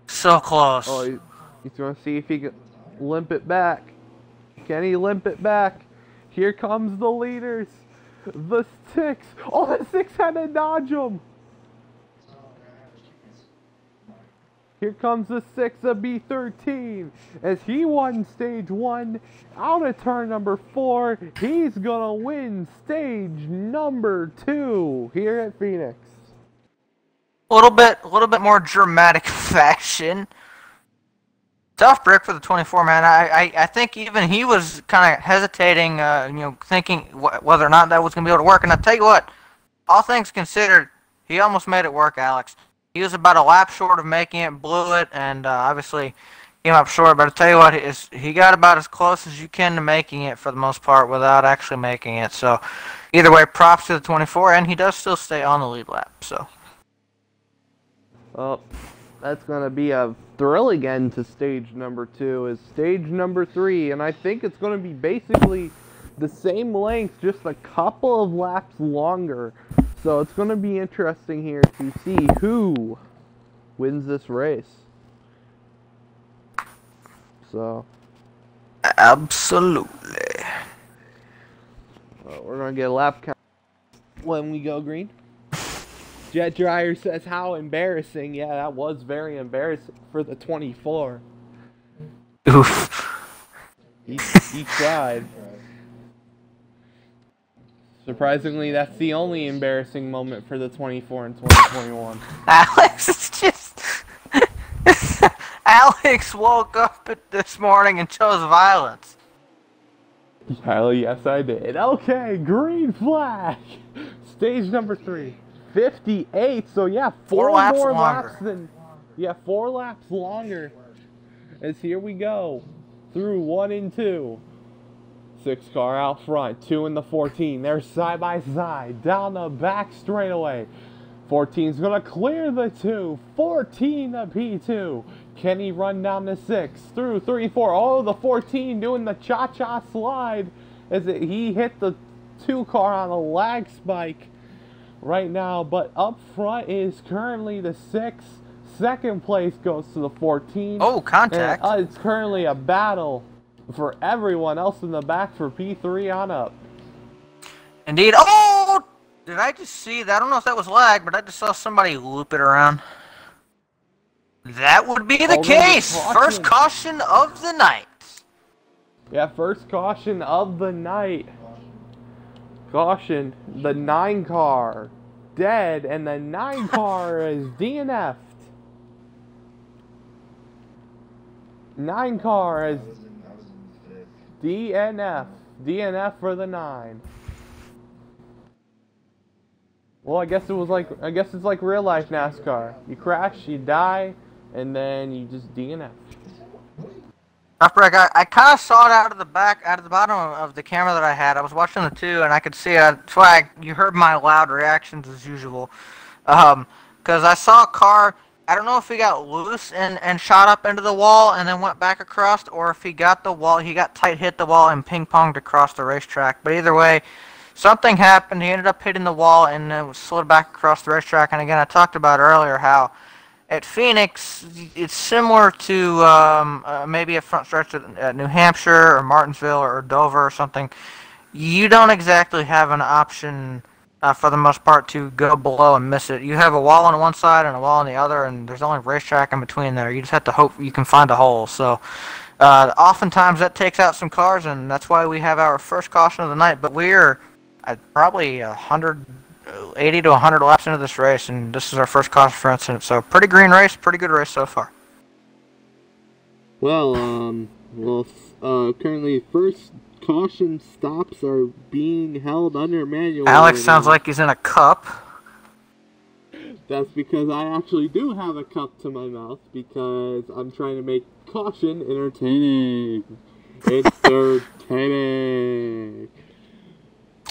So close. Oh, he's going to see if he can limp it back. Can he limp it back? Here comes the leaders. The 6. Oh, the 6 had to dodge him. Here comes the 6 of B13. As he won stage 1, out of turn number 4, he's going to win stage number 2 here at Phoenix. A little bit more dramatic fashion. Tough break for the 24 man. I think even he was kind of hesitating, thinking whether or not that was going to be able to work. And I tell you what, all things considered, he almost made it work, Alex. He was about a lap short of making it, blew it, and obviously came up short. But I tell you what, he got about as close as you can to making it for the most part without actually making it. So either way, props to the 24, and he does still stay on the lead lap. So. Well, that's going to be a thrilling end to stage number 2 is stage number 3. And I think it's going to be basically the same length, just a couple of laps longer. So it's going to be interesting here to see who wins this race. So. Absolutely. We're going to get a lap count when we go green. Jet Dryer says, how embarrassing. Yeah, that was very embarrassing for the 24. Oof. He tried. Surprisingly, that's the only embarrassing moment for the 24 in 2021. Alex is just... Alex woke up this morning and chose violence. Hell yes, I did. Okay, green flag. Stage number 3. 58, so yeah, 4 more laps than... Yeah, 4 laps longer. As here we go. Through 1 and 2. 6 car out front, 2 in the 14. They're side by side, down the back straightaway. 14's gonna clear the 2. 14 to P2. Can he run down the 6? Through 3, 4. Oh, the 14 doing the cha-cha slide as he hit the 2 car on a lag spike right now. But up front is currently the 6. Second place goes to the 14. Oh, contact. And, it's currently a battle for everyone else in the back for P3 on up. Indeed. Oh! Did I just see that? I don't know if that was lag, but I just saw somebody loop it around. That would be the Holding the case. caution. First caution of the night. Yeah, first caution of the night. Caution, the 9 car dead, and the 9 car is DNF'd. 9 car is DNF. DNF for the 9. Well, I guess it's like real life NASCAR. You crash, you die, and then you just DNF. I kind of saw it out of the bottom of the camera that I had. I was watching the 2, and I could see it. That's why you heard my loud reactions as usual. Because I saw a car, I don't know if he got loose and shot up into the wall and then went back across, or if he got the wall, he got tight hit the wall and ping-ponged across the racetrack. But either way, something happened. He ended up hitting the wall and then slid back across the racetrack. And again, I talked about earlier how at Phoenix, it's similar to maybe a front stretch at New Hampshire or Martinsville or Dover or something. You don't exactly have an option, for the most part, to go below and miss it. You have a wall on one side and a wall on the other, and there's only racetrack in between there. You just have to hope you can find a hole. So oftentimes that takes out some cars, and that's why we have our first caution of the night. But we're at probably 80 to 100 laps into this race, and this is our first caution for incident. So pretty green race, pretty good race so far. Well, currently first caution stops are being held under manual. Alex sounds like he's in a cup. That's because I actually do have a cup to my mouth because I'm trying to make caution entertaining. Entertaining.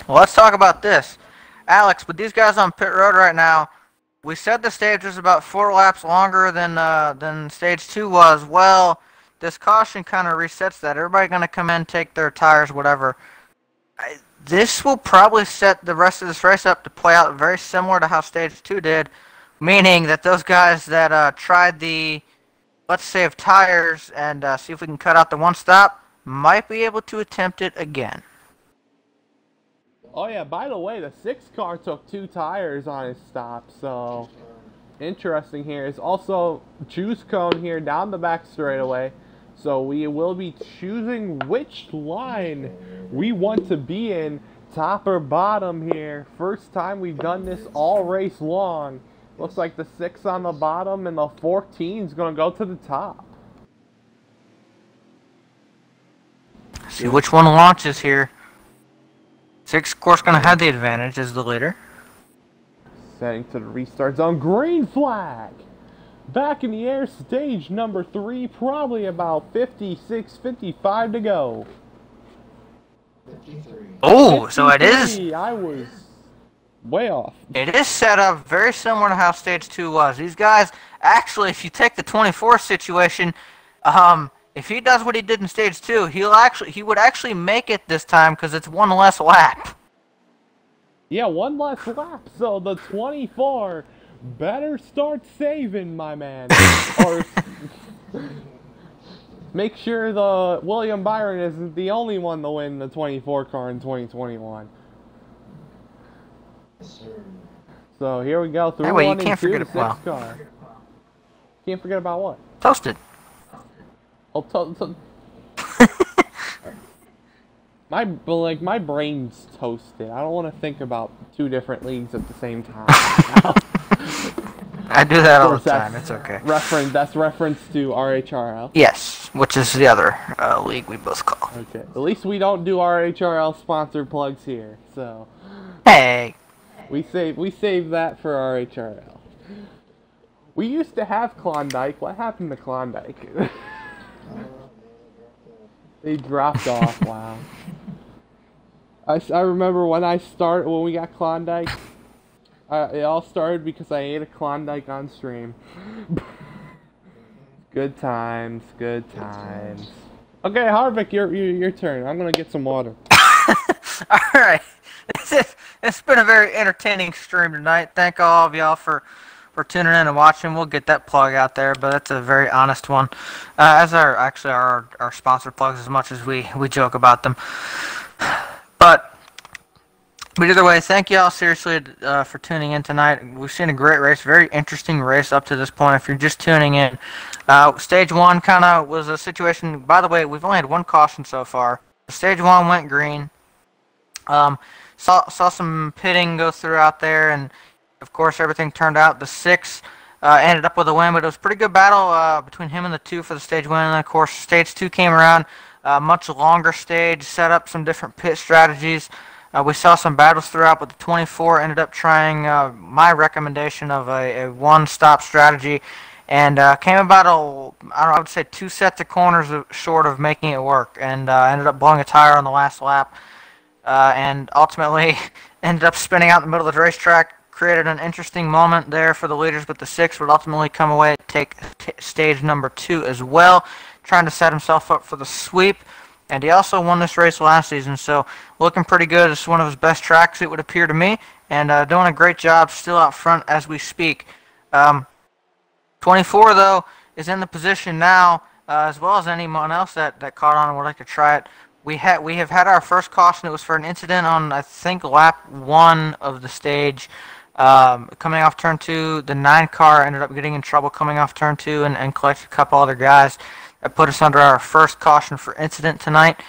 Well, let's talk about this. Alex, with these guys on pit road right now, we said the stage was about 4 laps longer than stage 2 was. Well, this caution kind of resets that. Everybody going to come in, take their tires, whatever. This will probably set the rest of this race up to play out very similar to how stage 2 did, meaning that those guys that tried the let's save tires and see if we can cut out the one stop might be able to attempt it again. Oh yeah, by the way, the 6 car took 2 tires on his stop, so interesting here. It's also choose cone here down the back straightaway, so we will be choosing which line we want to be in, top or bottom here. First time we've done this all race long. Looks like the 6 on the bottom and the 14 is going to go to the top. See which one launches here. 6, of course, going to have the advantage as the leader. Setting to the restart zone. Green flag! Back in the air, stage number 3. Probably about 56, 55 to go. 53. Oh, so it is. I was way off. It is set up very similar to how stage 2 was. These guys, actually, if you take the 24 situation, if he does what he did in stage 2, he would actually make it this time because it's 1 less lap. Yeah, 1 less lap. So the 24 better start saving, my man. Or make sure the William Byron isn't the only one to win the 24 car in 2021. So here we go. Anyway, you can't forget about car. Can't forget about what? Toasted. Oh, my brain's toasted. I don't want to think about 2 different leagues at the same time. I do that all the time. It's okay. That's reference to RHRL. Yes, which is the other league we both call. Okay. At least we don't do RHRL sponsored plugs here. So. Hey. We save that for RHRL. We used to have Klondike. What happened to Klondike? They dropped off. Wow. I remember when we got Klondike. It all started because I ate a Klondike on stream. Good times, good times. Okay, Harvick, your turn. I'm gonna get some water. All right. It's been a very entertaining stream tonight. Thank all of y'all for tuning in and watching. We'll get that plug out there, but that's a very honest one. As our sponsor plugs, as much as we joke about them. But But either way, thank y'all seriously for tuning in tonight. We've seen a great race, very interesting race up to this point. If you're just tuning in, stage one kind of was a situation. By the way, we've only had one caution so far. Stage one went green. Saw some pitting go through out there, and of course everything turned out. The 6 ended up with a win, but it was a pretty good battle between him and the 2 for the stage win. And of course, stage 2 came around, much longer stage, set up some different pit strategies. We saw some battles throughout, but the 24 ended up trying my recommendation of a one-stop strategy, and came about I would say 2 sets of corners short of making it work, and ended up blowing a tire on the last lap, and ultimately ended up spinning out in the middle of the racetrack. Created an interesting moment there for the leaders, but the 6 would ultimately come away and take stage number 2 as well, trying to set himself up for the sweep. And he also won this race last season, so looking pretty good. It's one of his best tracks, it would appear to me, and doing a great job still out front as we speak. 24, though, is in the position now, as well as anyone else that caught on and would like to try it. We have had our first caution. It was for an incident on, I think, lap 1 of the stage. Coming off turn 2, the 9 car ended up getting in trouble coming off turn 2 and collected a couple other guys. That put us under our first caution for incident tonight.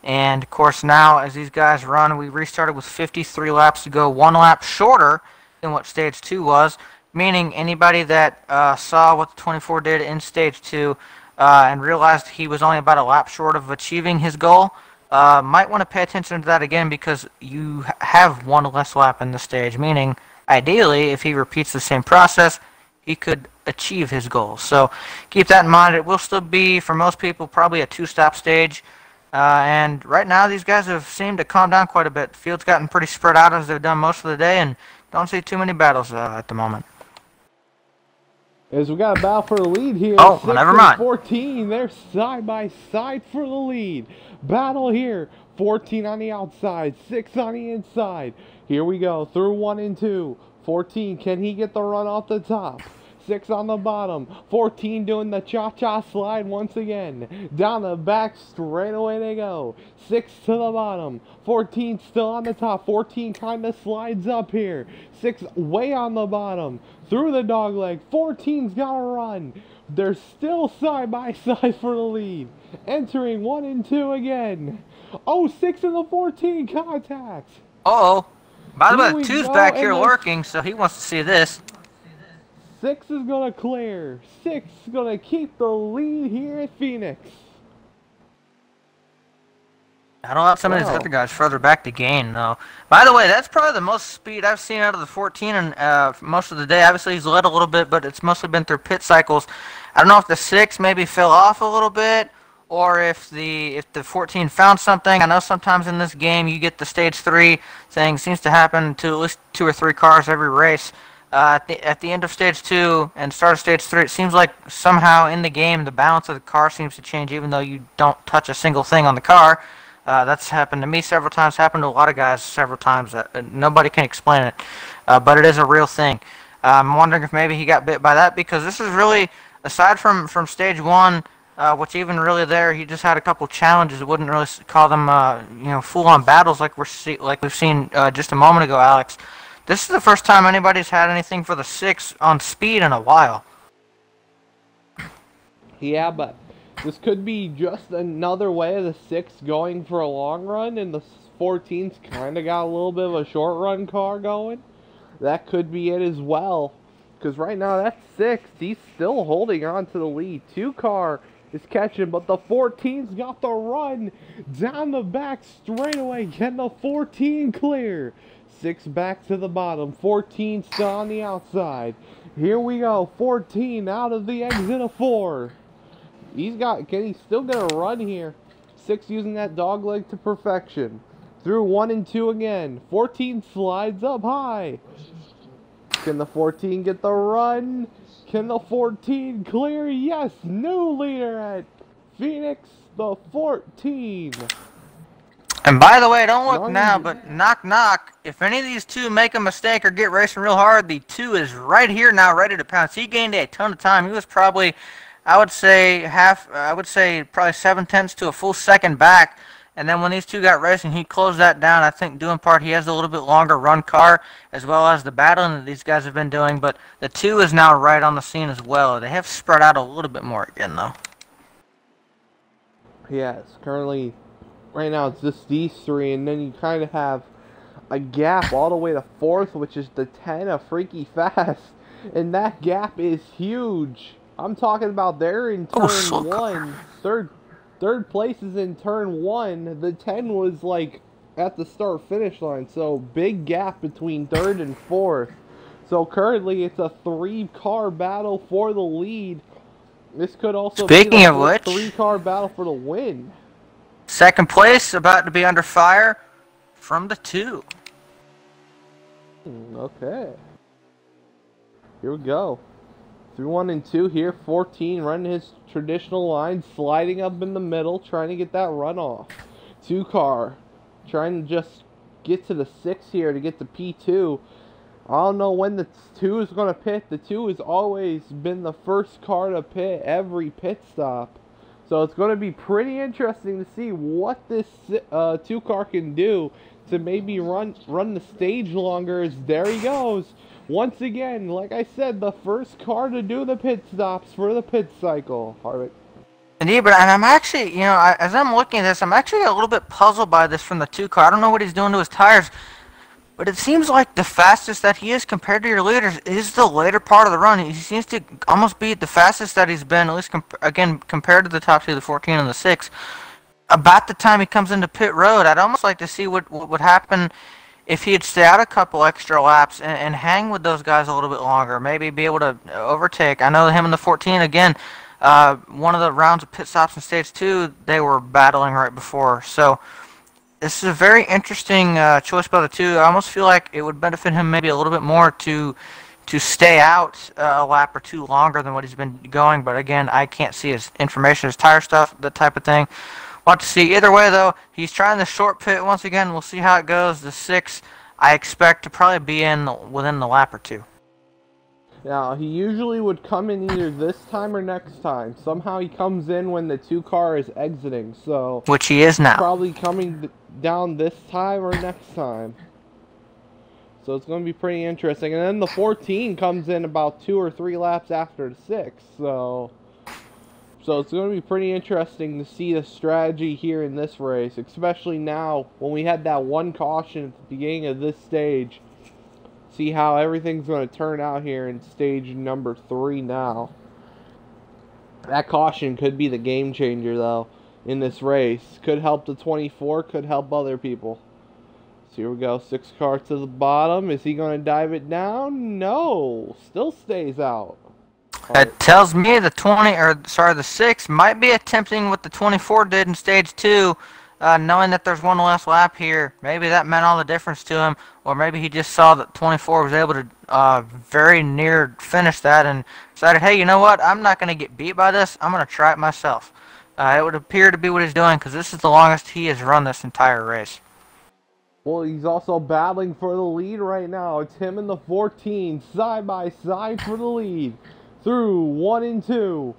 And of course now, as these guys run, we restarted with 53 laps to go, 1 lap shorter than what stage 2 was, meaning anybody that saw what the 24 did in stage 2 and realized he was only about a lap short of achieving his goal, might want to pay attention to that again, because you have 1 less lap in the stage, meaning ideally if he repeats the same process, he could achieve his goal. So keep that in mind. It will still be, for most people, probably a 2-stop stage. And right now, these guys have seemed to calm down quite a bit. The field's gotten pretty spread out as they've done most of the day, and don't see too many battles at the moment. As we got a battle for the lead here. Oh, 6 well, never and mind. 14, they're side by side for the lead. Battle here. 14 on the outside, 6 on the inside. Here we go, through 1 and 2. 14, can he get the run off the top? 6 on the bottom. 14 doing the cha-cha slide once again. Down the back, straight away they go. 6 to the bottom. 14 still on the top. 14 kind of slides up here. 6 way on the bottom. Through the dog leg. 14's got to run. They're still side by side for the lead. Entering 1 and 2 again. Oh, 6 and the 14 contacts. Uh-oh. By the way, 2's back here lurking, so he wants to see this. 6 is going to clear. 6 is going to keep the lead here at Phoenix. I don't have some of these other guys further back to gain, though. By the way, that's probably the most speed I've seen out of the 14 and most of the day. Obviously, he's led a little bit, but it's mostly been through pit cycles. I don't know if the 6 maybe fell off a little bit, or if the 14 found something. I know sometimes in this game you get the stage 3 thing. Seems to happen to at least 2 or 3 cars every race. At the end of stage 2 and start of stage 3, it seems like somehow in the game the balance of the car seems to change, even though you don't touch a single thing on the car. That's happened to me several times, happened to a lot of guys several times. Nobody can explain it, but it is a real thing. I'm wondering if maybe he got bit by that, because this is really, aside from stage 1, which even really there, he just had a couple challenges. I wouldn't really call them full-on battles like we've seen just a moment ago, Alex. This is the first time anybody's had anything for the 6 on speed in a while. Yeah, but this could be just another way of the 6 going for a long run, and the 14's kind of got a little bit of a short run car going. That could be it as well, because right now that 6, he's still holding on to the lead. 2 car is catching, but the 14's got the run down the back straight away. Can the 14 clear? 6 back to the bottom. 14 still on the outside. Here we go. 14 out of the exit of 4. Can he still get a run here? 6 using that dog leg to perfection. Through 1 and 2 again. 14 slides up high. Can the 14 get the run? Can the 14 clear? Yes! New leader at Phoenix, the 14. And by the way, don't look now, but knock knock, if any of these 2 make a mistake or get racing real hard, the 2 is right here now ready to pounce. He gained a ton of time. He was probably, I would say probably 7/10 to a full second back, And then when these two got racing, he closed that down. I think due in part he has a little bit longer run car, as well as the battling that these guys have been doing. But the 2 is now right on the scene as well. They have spread out a little bit more again, though. Yes, currently, right now it's just these 3, and then you kind of have a gap all the way to 4th, which is the 10 of Freaky Fast. And that gap is huge. I'm talking about they're in turn 1. Third place is in turn 1. The 10 was like at the start finish line. So big gap between 3rd and 4th. So currently it's a 3-car battle for the lead. This could also be the 3-car battle for the win. Second place about to be under fire from the 2. Okay. Here we go. Through 1 and 2 here. 14 running his traditional line, sliding up in the middle, trying to get that runoff. 2-car trying to just get to the 6 here to get to P2. I don't know when the 2 is going to pit. The 2 has always been the first car to pit every pit stop. So it's going to be pretty interesting to see what this 2-car can do to maybe run the stage longer. As there he goes. Once again, like I said, the first car to do the pit stops for the pit cycle. Harvick. Indeed, but and I'm actually, you know, as I'm looking at this, I'm actually a little bit puzzled by this from the 2-car. I don't know what he's doing to his tires, but it seems like the fastest that he is compared to your leaders is the later part of the run. He seems to almost be the fastest that he's been, at least again compared to the top 2, the 14 and the 6. About the time he comes into pit road, I'd almost like to see what would happen if he'd stay out a couple extra laps and hang with those guys a little bit longer, maybe be able to overtake. I know him and the 14, again, one of the rounds of pit stops in Stage 2, they were battling right before. So this is a very interesting choice by the 2. I almost feel like it would benefit him maybe a little bit more to stay out a lap or 2 longer than what he's been going. But again, I can't see his information, his tire stuff, that type of thing. We'll have to see. Either way, though, he's trying the short pit once again. We'll see how it goes. The 6, I expect to probably be within the lap or 2. Now, he usually would come in either this time or next time. Somehow he comes in when the 2-car is exiting, so... Which he is now. Probably coming down this time or next time. So it's going to be pretty interesting. And then the 14 comes in about 2 or 3 laps after the 6, so it's going to be pretty interesting to see the strategy here in this race, especially now when we had that 1 caution at the beginning of this stage. See how everything's going to turn out here in stage number 3 now. That caution could be the game changer, though, in this race. Could help the 24, could help other people. So here we go, 6-car to the bottom. Is he going to dive it down? No, still stays out. It tells me the 6 might be attempting what the 24 did in Stage 2, knowing that there's 1 last lap here. Maybe that meant all the difference to him, or maybe he just saw that 24 was able to very near finish that and decided, hey, you know what, I'm not going to get beat by this, I'm going to try it myself. It would appear to be what he's doing, because this is the longest he has run this entire race. Well, he's also battling for the lead right now. It's him and the 14 side by side for the lead. Through 1 and 2.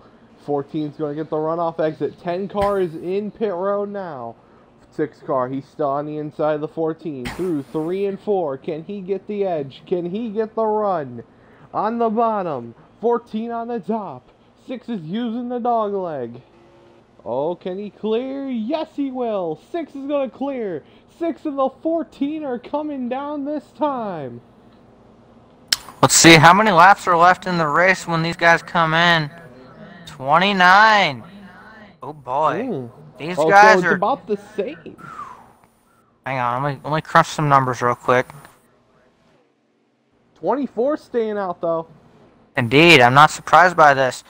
14's going to get the runoff exit. 10-car is in pit road now. 6-car, he's still on the inside of the 14. Through 3 and 4. Can he get the edge? Can he get the run? On the bottom. 14 on the top. 6 is using the dog leg. Oh, can he clear? Yes, he will. 6 is going to clear. 6 and the 14 are coming down this time. Let's see how many laps are left in the race when these guys come in. 29. Oh boy. These guys are about the same. Hang on, let me crunch some numbers real quick. 24 staying out though. Indeed, I'm not surprised by this.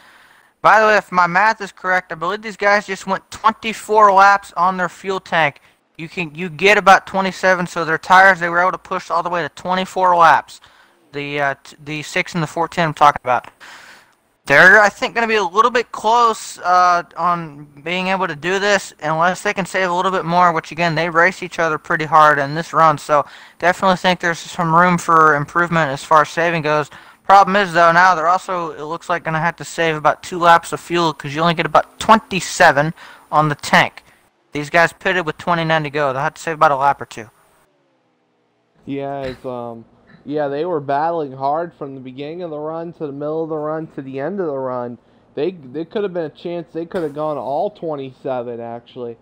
By the way, if my math is correct, I believe these guys just went 24 laps on their fuel tank. You get about 27, so their tires, they were able to push all the way to 24 laps. The 6 and the 14 I'm talking about. They're, I think, going to be a little bit close on being able to do this, unless they can save a little bit more, which, again, they race each other pretty hard in this run. So definitely think there's some room for improvement as far as saving goes. Problem is, though, now they're also, it looks like, going to have to save about 2 laps of fuel because you only get about 27 on the tank. These guys pitted with 29 to go. They'll have to save about a lap or two. Yeah, yeah, they were battling hard from the beginning of the run to the middle of the run to the end of the run. They could have been a chance. They could have gone all 27 actually,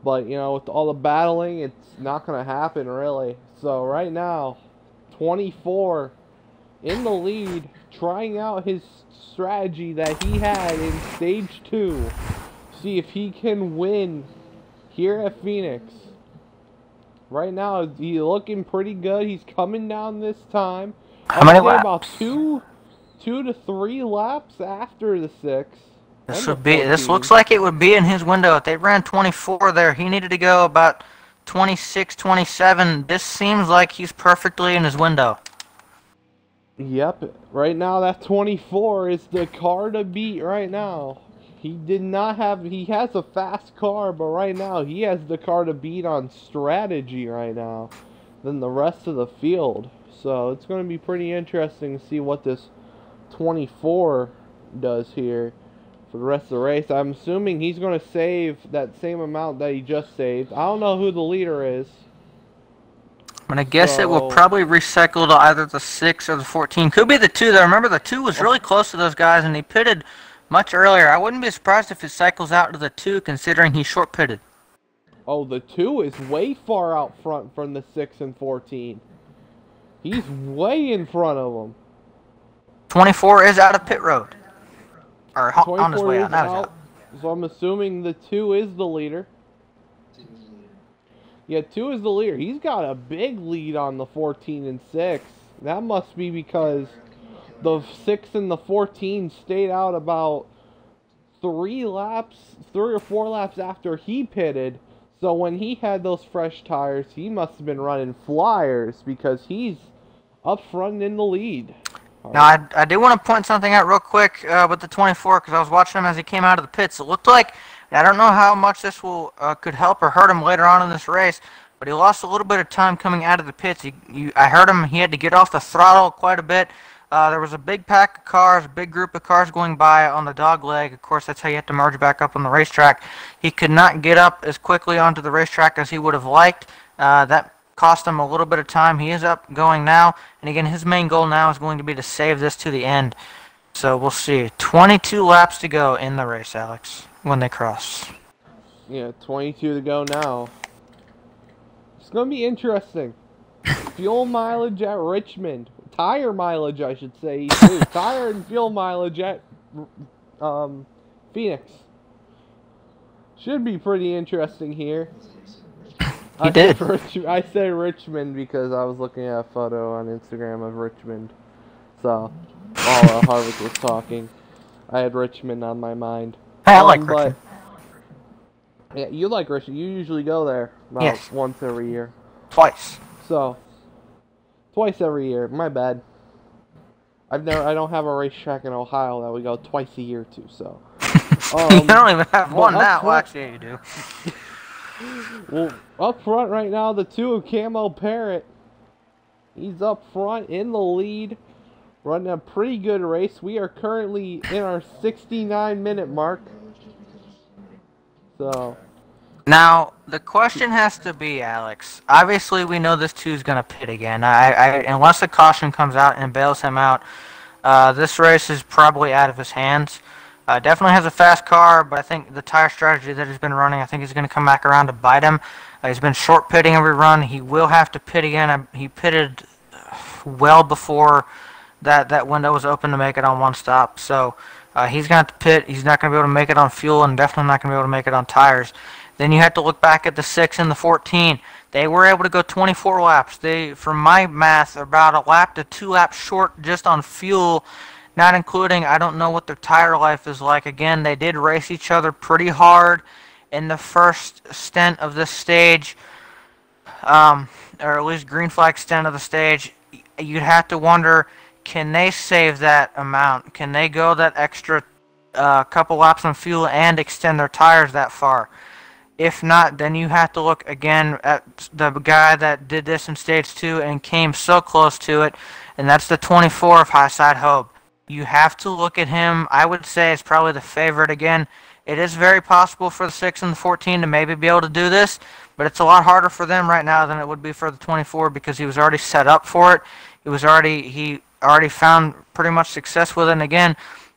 but you know, with all the battling, it's not going to happen really. So right now, 24 in the lead, trying out his strategy that he had in stage 2. See if he can win here at Phoenix. Right now, he's looking pretty good. He's coming down this time. How many laps? About two to three laps after the 6. This looks like it would be in his window. If they ran 24 there, he needed to go about 26, 27. This seems like he's perfectly in his window. Yep. Right now, that 24 is the car to beat right now. He has a fast car, but right now he has the car to beat on strategy right now than the rest of the field. So it's going to be pretty interesting to see what this 24 does here for the rest of the race. I'm assuming he's going to save that same amount that he just saved. I don't know who the leader is. I'm going to guess it will probably recycle to either the 6 or the 14. Could be the 2, though. Remember, the 2 was really close to those guys, and he pitted much earlier. I wouldn't be surprised if it cycles out to the 2, considering he short pitted. Oh, the 2 is way far out front from the 6 and 14. He's way in front of them. 24 is out of pit road. Or on his way out. Now he's out. So I'm assuming the 2 is the leader. Yeah, 2 is the leader. He's got a big lead on the 14 and 6. That must be because the 6 and the 14 stayed out about 3 or 4 laps after he pitted. So when he had those fresh tires, he must have been running flyers because he's up front in the lead. Now, I do want to point something out real quick with the 24 because I was watching him as he came out of the pits. It looked like, I don't know how much this could help or hurt him later on in this race, but he lost a little bit of time coming out of the pits. I heard him, he had to get off the throttle quite a bit. There was a big pack of cars, a big group of cars going by on the dog leg. Of course, that's how you have to merge back up on the racetrack. He could not get up as quickly onto the racetrack as he would have liked. That cost him a little bit of time. He is up going now, and again, his main goal now is going to be to save this to the end. So we'll see. 22 laps to go in the race, Alex, when they cross. Yeah, 22 to go now. It's going to be interesting. Fuel mileage at Richmond. Tire mileage, I should say, too. Tire and fuel mileage at Phoenix. Should be pretty interesting here. He did. I said Richmond because I was looking at a photo on Instagram of Richmond. So, while Harvick was talking, I had Richmond on my mind. Hey, I like Richmond. Yeah, you like Richmond. You usually go there about once every year. Twice. So, twice every year. My bad. I don't have a racetrack in Ohio that we go twice a year to. So, you don't even have one now. Well, actually, yeah, you do. Well, up front right now, the 2 of Camo Parrot. He's up front in the lead, running a pretty good race. We are currently in our 69-minute mark. So, now the question has to be, Alex. Obviously, we know this 2 is going to pit again. Unless a caution comes out and bails him out, this race is probably out of his hands. Definitely has a fast car, but I think the tire strategy that he's been running, I think he's going to come back around to bite him. He's been short pitting every run. He will have to pit again. He pitted well before that window was open to make it on one stop. So he's going to have to pit. He's not going to be able to make it on fuel and definitely not going to be able to make it on tires. Then you have to look back at the 6 and the 14. They were able to go 24 laps. They, from my math, are about a lap to 2 laps short just on fuel. Not including, I don't know what their tire life is like. Again, they did race each other pretty hard in the first stint of this stage, or at least green flag stint of the stage. You'd have to wonder, can they save that amount? Can they go that extra couple laps on fuel and extend their tires that far? If not, then you have to look again at the guy that did this in stage 2 and came so close to it, and that's the 24 of Highside Hope. You have to look at him. I would say it's probably the favorite again. It is very possible for the 6 and the 14 to maybe be able to do this, but it's a lot harder for them right now than it would be for the 24 because he was already set up for it. He already found pretty much success with it. And again,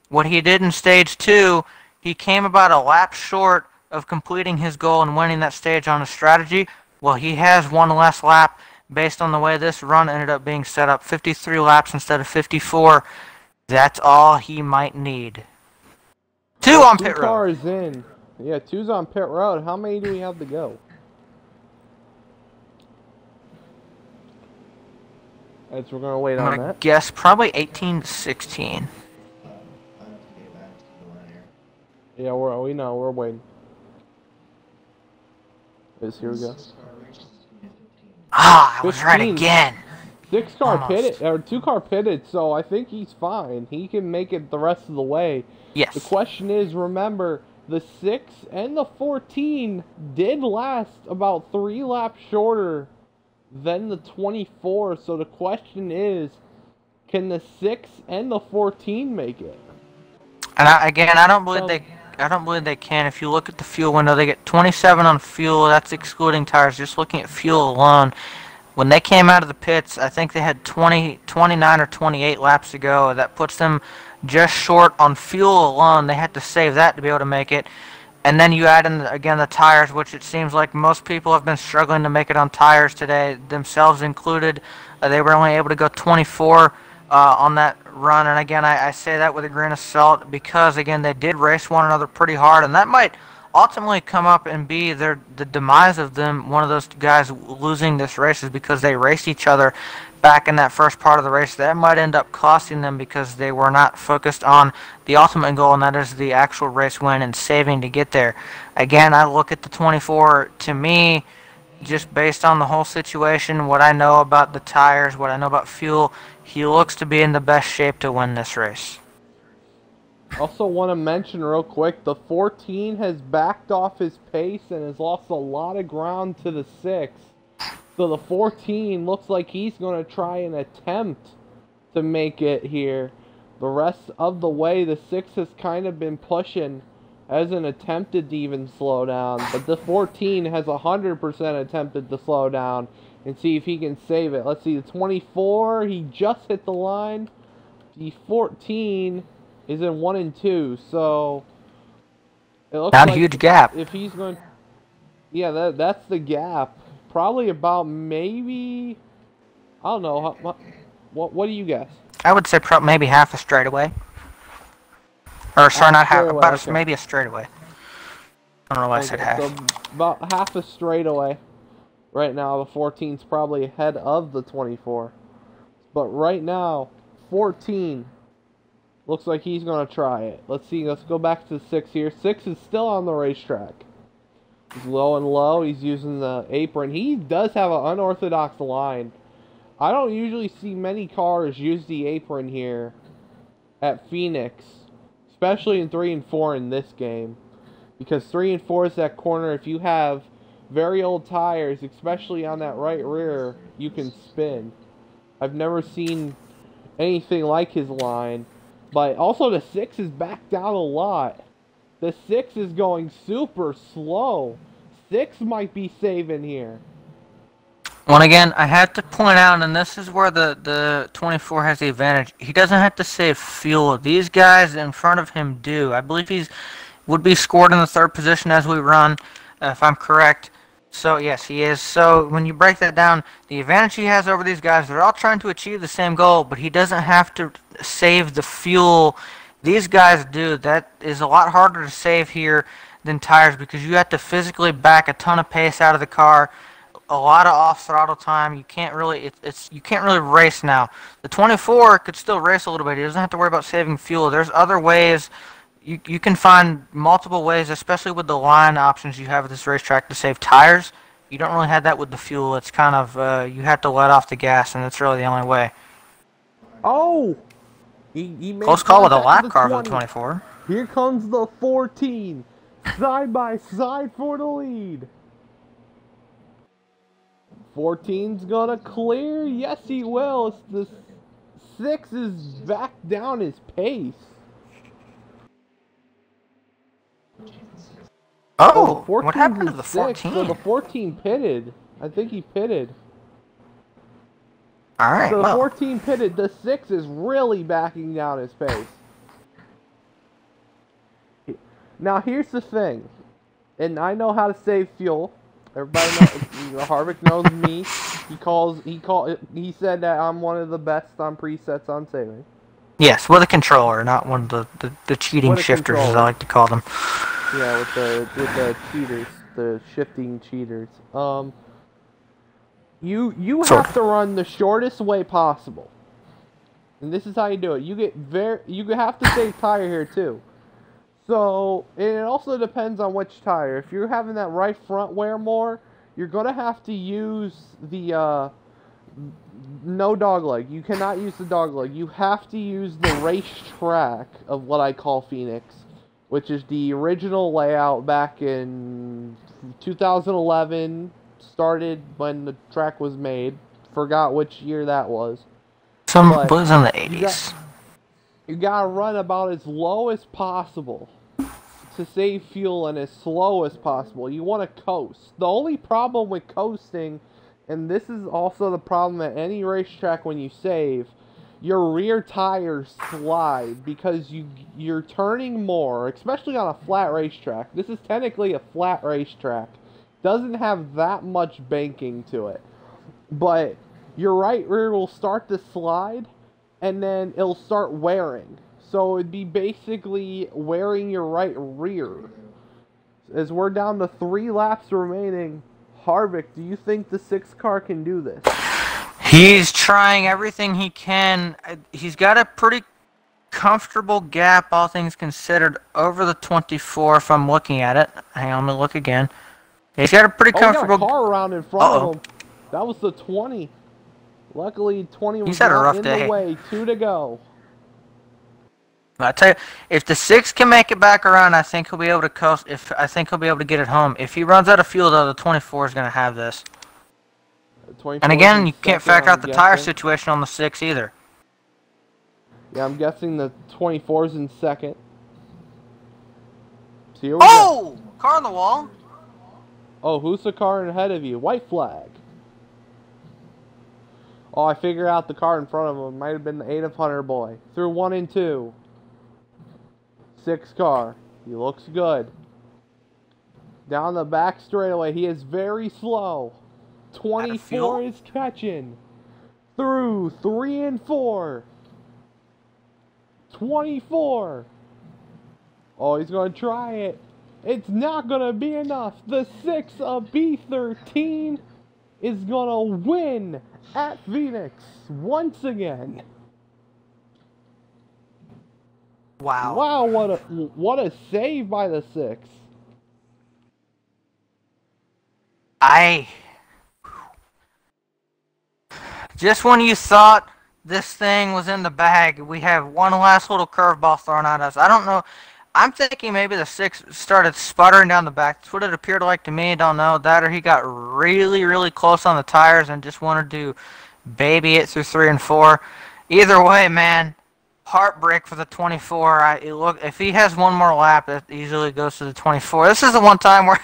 what he did in stage 2, he came about a lap short of completing his goal and winning that stage on a strategy. Well, he has one less lap based on the way this run ended up being set up. 53 laps instead of 54. That's all he might need. Two on pit road. 2 cars in. Yeah, 2's on pit road. How many do we have to go? As we're gonna wait on that. I'm gonna guess probably 18 to 16. Yeah, we know. We're waiting. Here we go. Ah, I was right again. 6 car pitted, or 2 car pitted, so I think he's fine. He can make it the rest of the way. Yes. The question is, remember, the 6 and the 14 did last about 3 laps shorter than the 24. So the question is, can the 6 and the 14 make it? And I don't believe they can. If you look at the fuel window, they get 27 on fuel. That's excluding tires. Just looking at fuel alone. When they came out of the pits, I think they had 29 or 28 laps to go. That puts them just short on fuel alone. They had to save that to be able to make it. And then you add in, again, the tires, which it seems like most people have been struggling to make it on tires today, themselves included. They were only able to go 24 on that run. And again, I say that with a grain of salt because, again, they did race one another pretty hard. And that might ultimately come up and be the demise of them. One of those guys losing this race is because they raced each other back in that first part of the race. That might end up costing them because they were not focused on the ultimate goal, and that is the actual race win and saving to get there. Again, I look at the 24. To me, just based on the whole situation, what I know about the tires, what I know about fuel, he looks to be in the best shape to win this race. Also want to mention real quick, the 14 has backed off his pace and has lost a lot of ground to the 6. So the 14 looks like he's going to try and attempt to make it here. The rest of the way, the 6 has kind of been pushing, hasn't attempted to even slow down. But the 14 has 100% attempted to slow down and see if he can save it. Let's see, the 24, he just hit the line. The 14 is in 1 and 2, so it looks not like a huge gap. If he's going, yeah, that's the gap. Probably about maybe, I don't know. What do you guess? I would say maybe half a straightaway. Or sorry, not half, about okay. maybe a straightaway. I don't know why I said half. So about half a straightaway. Right now, the 14's probably ahead of the 24. But right now, 14. Looks like he's going to try it. Let's see. Let's go back to 6 here. 6 is still on the racetrack. He's low and low. He's using the apron. He does have an unorthodox line. I don't usually see many cars use the apron here at Phoenix. Especially in 3 and 4 in this game. Because 3 and 4 is that corner. If you have very old tires, especially on that right rear, you can spin. I've never seen anything like his line. But also the 6 is backed down a lot. The 6 is going super slow. 6 might be saving here. Well, again, I have to point out, and this is where the 24 has the advantage. He doesn't have to save fuel. These guys in front of him do. I believe would be scored in the 3rd position as we run, if I'm correct. So, yes, he is. So, when you break that down, the advantage he has over these guys, they're all trying to achieve the same goal, but he doesn't have to save the fuel. These guys do. That is a lot harder to save here than tires because you have to physically back a ton of pace out of the car, a lot of off throttle time. You can't really you can't really race now. The 24 could still race a little bit. He doesn't have to worry about saving fuel. There's other ways. You can find multiple ways, especially with the line options you have at this racetrack, to save tires. You don't really have that with the fuel. It's kind of, you have to let off the gas, and that's really the only way. Oh! He made close call with a lap car for the 24. Here comes the 14. Side by side for the lead. 14's gonna clear. Yes, he will. It's the 6 is back down his pace. Oh, the 14's what happened to in the 6th, 14? so the 14 pitted. I think he pitted. All right, So the well. 14 pitted. The 6 is really backing down his pace. Now here's the thing, and I know how to save fuel. Everybody knows. Harvick knows me. He said that I'm one of the best on presets on saving. Yes, with a controller, not one of the cheating shifters, as I like to call them. Yeah, with the cheaters, the shifting cheaters. You have to run the shortest way possible, and this is how you do it. You have to save tire here too. So it also depends on which tire. If you're having that right front wear more, you're gonna have to use the no dogleg. You cannot use the dogleg. You have to use the racetrack of what I call Phoenix, which is the original layout back in 2011. Started when the track was made. Forgot which year that was. Some was in the 80s. You gotta run about as low as possible to save fuel and as slow as possible. You want to coast. The only problem with coasting, and this is also the problem at any racetrack when you save, your rear tires slide because you're turning more, especially on a flat racetrack. This is technically a flat racetrack. Doesn't have that much banking to it. But your right rear will start to slide, and then it'll start wearing. So it'd be basically wearing your right rear. As we're down to 3 laps remaining, Harvick, do you think the 6 car can do this? He's trying everything he can. He's got a pretty comfortable gap, all things considered, over the 24 if I'm looking at it. Hang on, let me look again. He's got a pretty comfortable... He got a car around in front of him. That was the 20. Luckily, 20 was not in the way. 2 to go. I tell you, if the 6 can make it back around, I think he'll be able to coast. I think he'll be able to get it home. If he runs out of fuel, though, the 24 is going to have this. And again, you can't factor out the tire situation on the 6 either. Yeah, I'm guessing the 24's in second. So here we go. Car on the wall. Oh, who's the car ahead of you? White flag. Oh, I figured out the car in front of him. Might have been the 8 of Hunter Boy. Through 1 and 2. 6 car. He looks good. Down the back straightaway. He is very slow. 24 is catching. Through 3 and 4. 24. Oh, he's going to try it. It's not going to be enough. The 6 of B13 is going to win at Phoenix once again. Wow. Wow, what a save by the 6. Just when you thought this thing was in the bag, we have one last little curveball thrown at us. I don't know. I'm thinking maybe the 6 started sputtering down the back. That's what it appeared like to me. I don't know. That or he got really, really close on the tires and just wanted to baby it through 3 and 4. Either way, man, heartbreak for the 24. If he has one more lap, that easily goes to the 24. This is the one time where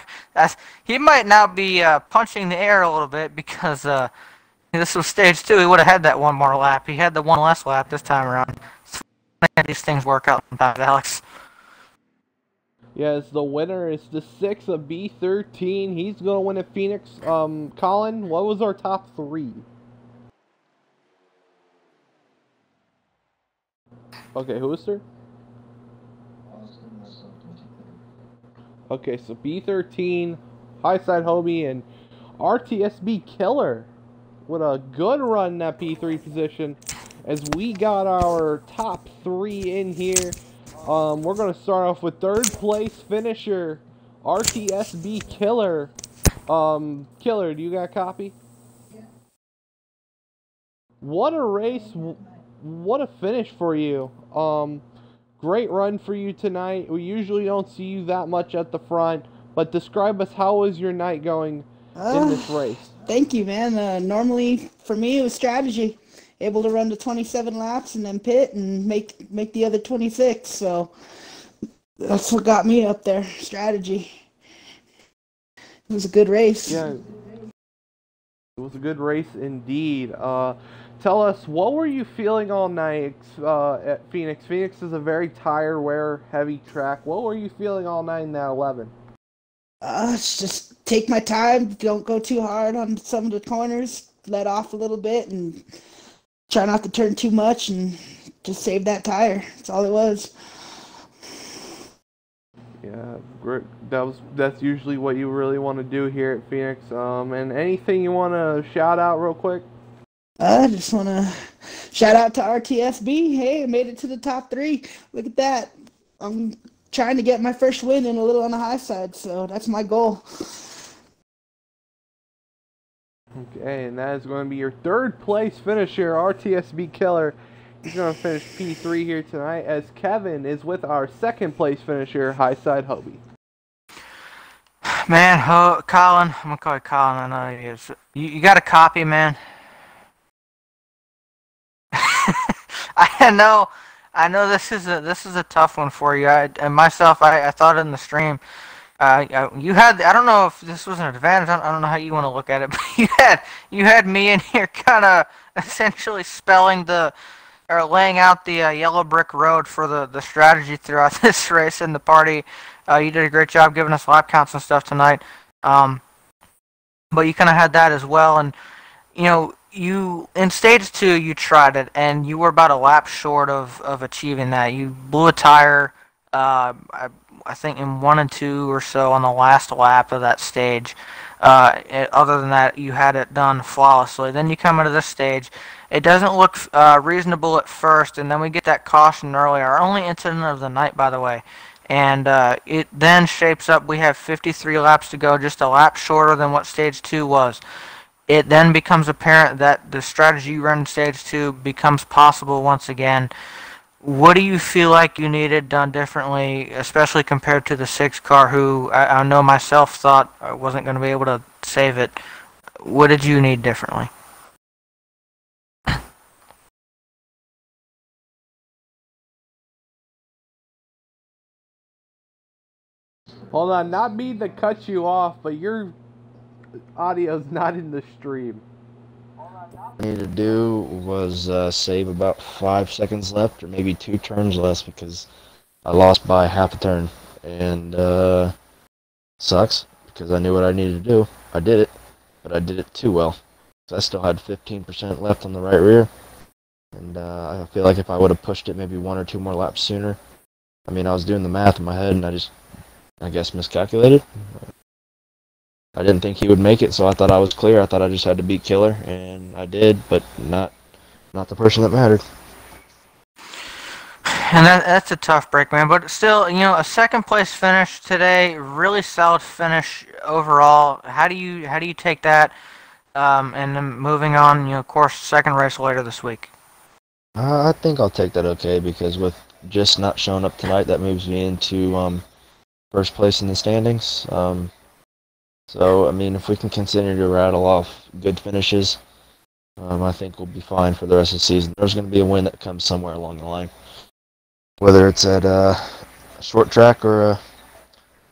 he might now be punching the air a little bit because this was stage 2. He would have had that one more lap. He had the one less lap this time around. It's funny these things work out sometimes, Alex. Yes, the winner is the 6 of B13. He's going to win at Phoenix. Colin, what was our top 3? Okay, who was there? Okay, so B13, Highside Hobie, and RTSB Killer with a good run in that P3 position. As we got our top 3 in here. We're going to start off with 3rd place finisher, RTSB Killer. Killer, do you got a copy? Yeah. What a race. What a finish for you. Great run for you tonight. We usually don't see you that much at the front, but describe us, how was your night going in this race? Thank you, man. Normally, for me, it was strategy. Able to run to 27 laps and then pit and make the other 26. So that's what got me up there, strategy. It was a good race. Yeah, it was a good race indeed. Tell us, what were you feeling all night at Phoenix? Phoenix is a very tire wear heavy track. What were you feeling all night in that 11? It's just take my time. Don't go too hard on some of the corners. Let off a little bit and try not to turn too much and just save that tire. That's all it was. Yeah, great. That's usually what you really want to do here at Phoenix. And anything you want to shout out real quick? I just want to shout out to RTSB. Hey, I made it to the top 3. Look at that. I'm trying to get my first win and a little on the high side, so that's my goal. Okay, and that is going to be your 3rd place finisher, RTSB Killer. He's going to finish P3 here tonight, as Kevin is with our 2nd place finisher, Highside Hobie. Man, Colin, I'm gonna call you Colin. I know he is. You got a copy, man. I know this is a tough one for you. I thought in the stream. You had, I don't know if this was an advantage. I don't know how you want to look at it, but you had me in here kind of essentially laying out the yellow brick road for the strategy throughout this race and the party. You did a great job giving us lap counts and stuff tonight. But you kind of had that as well, and you in stage 2 you tried it, and you were about a lap short of achieving that. You blew a tire, I think in 1 and 2 or so on the last lap of that stage. Other than that, you had it done flawlessly. Then you come into this stage. It doesn't look reasonable at first, and then we get that caution early. Our only incident of the night, by the way. And it then shapes up. We have 53 laps to go, just a lap shorter than what stage 2 was. It then becomes apparent that the strategy you run in stage 2 becomes possible once again. What do you feel like you needed done differently, especially compared to the 6 car, who I know myself thought I wasn't going to be able to save it? What did you need differently? Hold on, not me to cut you off, but your audio's not in the stream. All I needed to do was save about 5 seconds left, or maybe 2 turns less, because I lost by half a turn. And sucks, because I knew what I needed to do. I did it, but I did it too well. So I still had 15% left on the right rear. And I feel like if I would have pushed it maybe 1 or 2 more laps sooner, I mean, I was doing the math in my head, and I guess miscalculated. I didn't think he would make it, so I thought I was clear. I thought I just had to beat Killer, and I did, but not the person that mattered. And that's a tough break, man. But still, a 2nd place finish today, really solid finish overall. How do you take that? And then moving on, of course, 2nd race later this week. I think I'll take that okay, because with just not showing up tonight, that moves me into 1st place in the standings. So, I mean, if we can continue to rattle off good finishes, I think we'll be fine for the rest of the season. There's going to be a win that comes somewhere along the line. Whether it's at a short track or a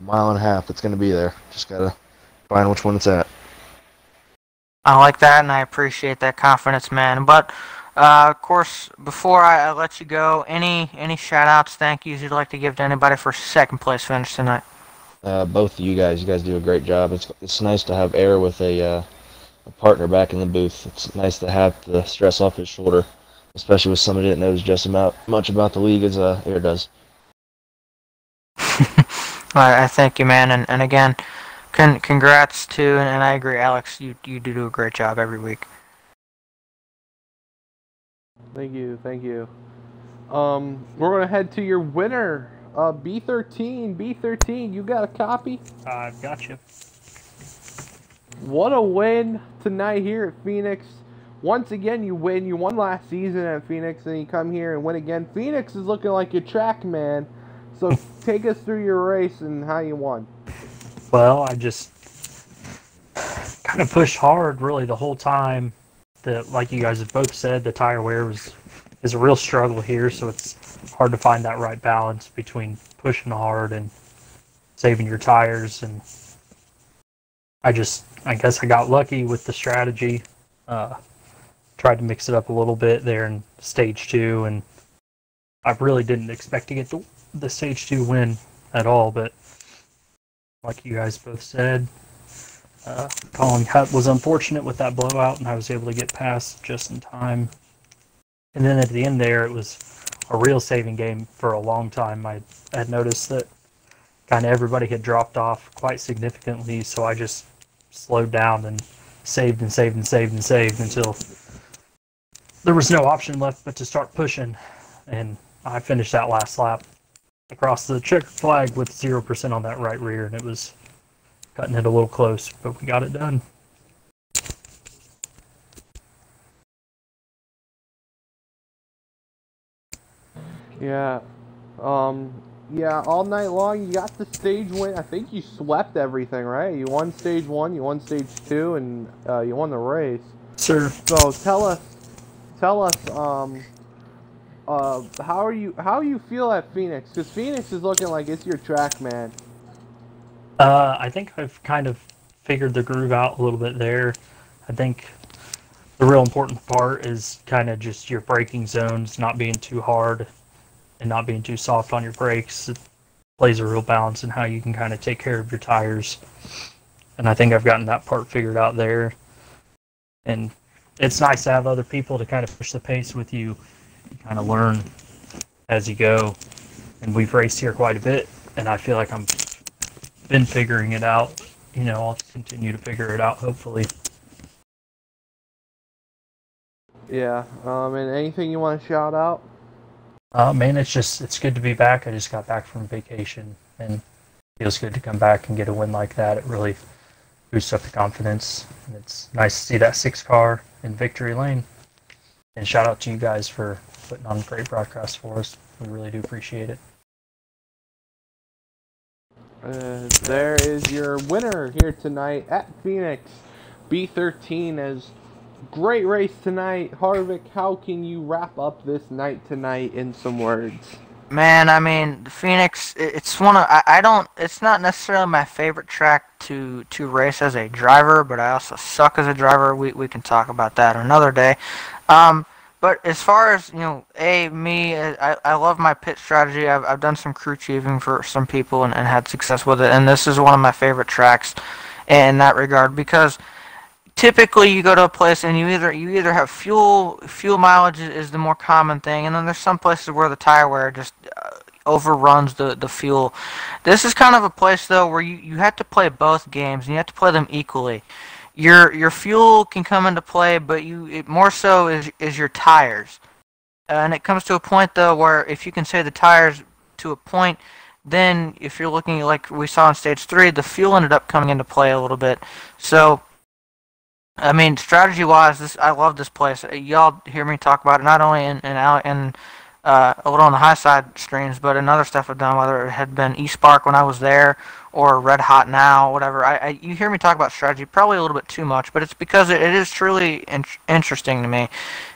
mile and a half, it's going to be there. Just got to find which one it's at. I like that, and I appreciate that confidence, man. But, of course, before I let you go, any shout-outs, thank yous you'd like to give to anybody for 2nd place finish tonight? Both of you guys do a great job. It's nice to have Air with a partner back in the booth. It's nice to have the stress off his shoulder, especially with somebody that knows just much about the league as Air does. I thank you, man, and again, congrats to, and I agree, Alex. You do a great job every week. Thank you. We're gonna head to your winner. B13, you got a copy? I've got you. What a win tonight here at Phoenix. Once again, you win. You won last season at Phoenix, and you come here and win again. Phoenix is looking like your track man. So take us through your race and how you won. Well, I just kind of pushed hard really the whole time. Like you guys have both said, the tire wear is a real struggle here, so it's hard to find that right balance between pushing hard and saving your tires. And I guess I got lucky with the strategy. Tried to mix it up a little bit there in stage 2, and I really didn't expect to get the stage 2 win at all, but like you guys both said, Colin was unfortunate with that blowout, and I was able to get past just in time. And then at the end there, it was a real saving game for a long time. I had noticed that kind of everybody had dropped off quite significantly, so I just slowed down and saved and saved and saved and saved until there was no option left but to start pushing. And I finished that last lap across the checkered flag with 0% on that right rear, and it was cutting it a little close, but we got it done. Yeah. Yeah, all night long you got the stage win. I think you swept everything, right? You won stage 1, you won stage 2, and you won the race. Sir. So tell us, how you feel at Phoenix? Because Phoenix is looking like it's your track, man. I think I've kind of figured the groove out a little bit there. I think the real important part is kind of just your braking zones, not being too hard and not being too soft on your brakes. It plays a real balance in how you can kind of take care of your tires. And I think I've gotten that part figured out there. And it's nice to have other people to kind of push the pace with you and kind of learn as you go. And we've raced here quite a bit, and I feel like I'm been figuring it out. You know, I'll continue to figure it out, hopefully. Yeah. And anything you want to shout out? Man, it's good to be back. I just got back from vacation, and it feels good to come back and get a win like that. It really boosts up the confidence, and it's nice to see that 6 car in victory lane. And shout out to you guys for putting on great broadcasts for us. We really do appreciate it. There is your winner here tonight at Phoenix, B13. As great race tonight. Harvick, how can you wrap up this night tonight in some words? Man, I mean, Phoenix, it's one of, it's not necessarily my favorite track to race as a driver, but I also suck as a driver. We can talk about that another day. But as far as, you know, I love my pit strategy. I've done some crew chiefing for some people and had success with it, and this is one of my favorite tracks in that regard, because typically you go to a place and you either have fuel mileage is the more common thing, and then there's some places where the tire wear just overruns the fuel. This is kind of a place though where you have to play both games, and you have to play them equally. Your fuel can come into play, but it more so is your tires. And it comes to a point though where if you can save the tires to a point, then if you're looking like we saw in stage 3, the fuel ended up coming into play a little bit. So I mean, strategy-wise, I love this place. Y'all hear me talk about it not only in a little on the high side streams, but in other stuff I've done, whether it had been eSpark when I was there or Red Hot now, whatever. You hear me talk about strategy probably a little bit too much, but it's because it is truly interesting to me.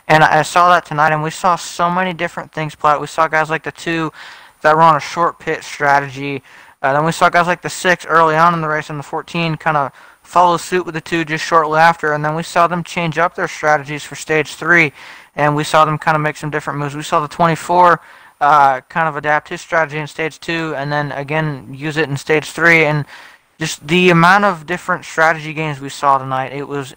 And I saw that tonight, and we saw so many different things play out. We saw guys like the 2 that were on a short pit strategy. Then we saw guys like the 6 early on in the race, and the 14 kind of follow suit with the 2 just shortly after, and then we saw them change up their strategies for stage 3, and we saw them kind of make some different moves. We saw the 24 kind of adapt his strategy in stage 2, and then again use it in stage 3, and just the amount of different strategy games we saw tonight, it was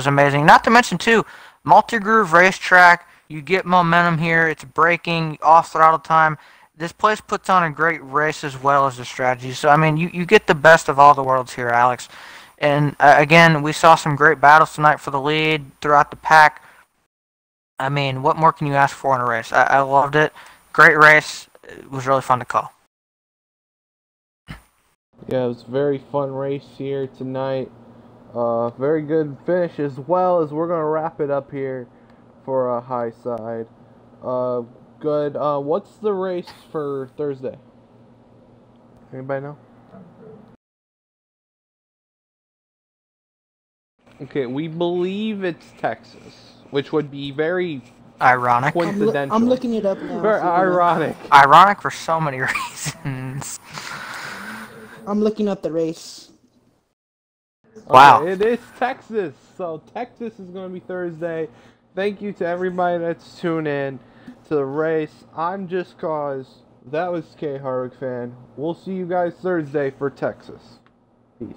amazing. Not to mention too, multi-groove racetrack, you get momentum here, it's braking, off throttle time. This place puts on a great race as well as the strategy. So I mean, you get the best of all the worlds here, Alex. And again, we saw some great battles tonight for the lead throughout the pack. I mean, what more can you ask for in a race? I loved it. Great race. It was really fun to call. Yeah, it was a very fun race here tonight. Very good finish as well, as we're going to wrap it up here for a high side. Good. What's the race for Thursday? Anybody know? Okay, we believe it's Texas, which would be very ironic. Coincidental. I'm looking it up now. Very ironic. Ironic for so many reasons. I'm looking up the race. Wow. Okay, it is Texas. So Texas is going to be Thursday. Thank you to everybody that's tuned in to the race. I'm Just Cause. That was K. Hardwick fan. We'll see you guys Thursday for Texas. Peace.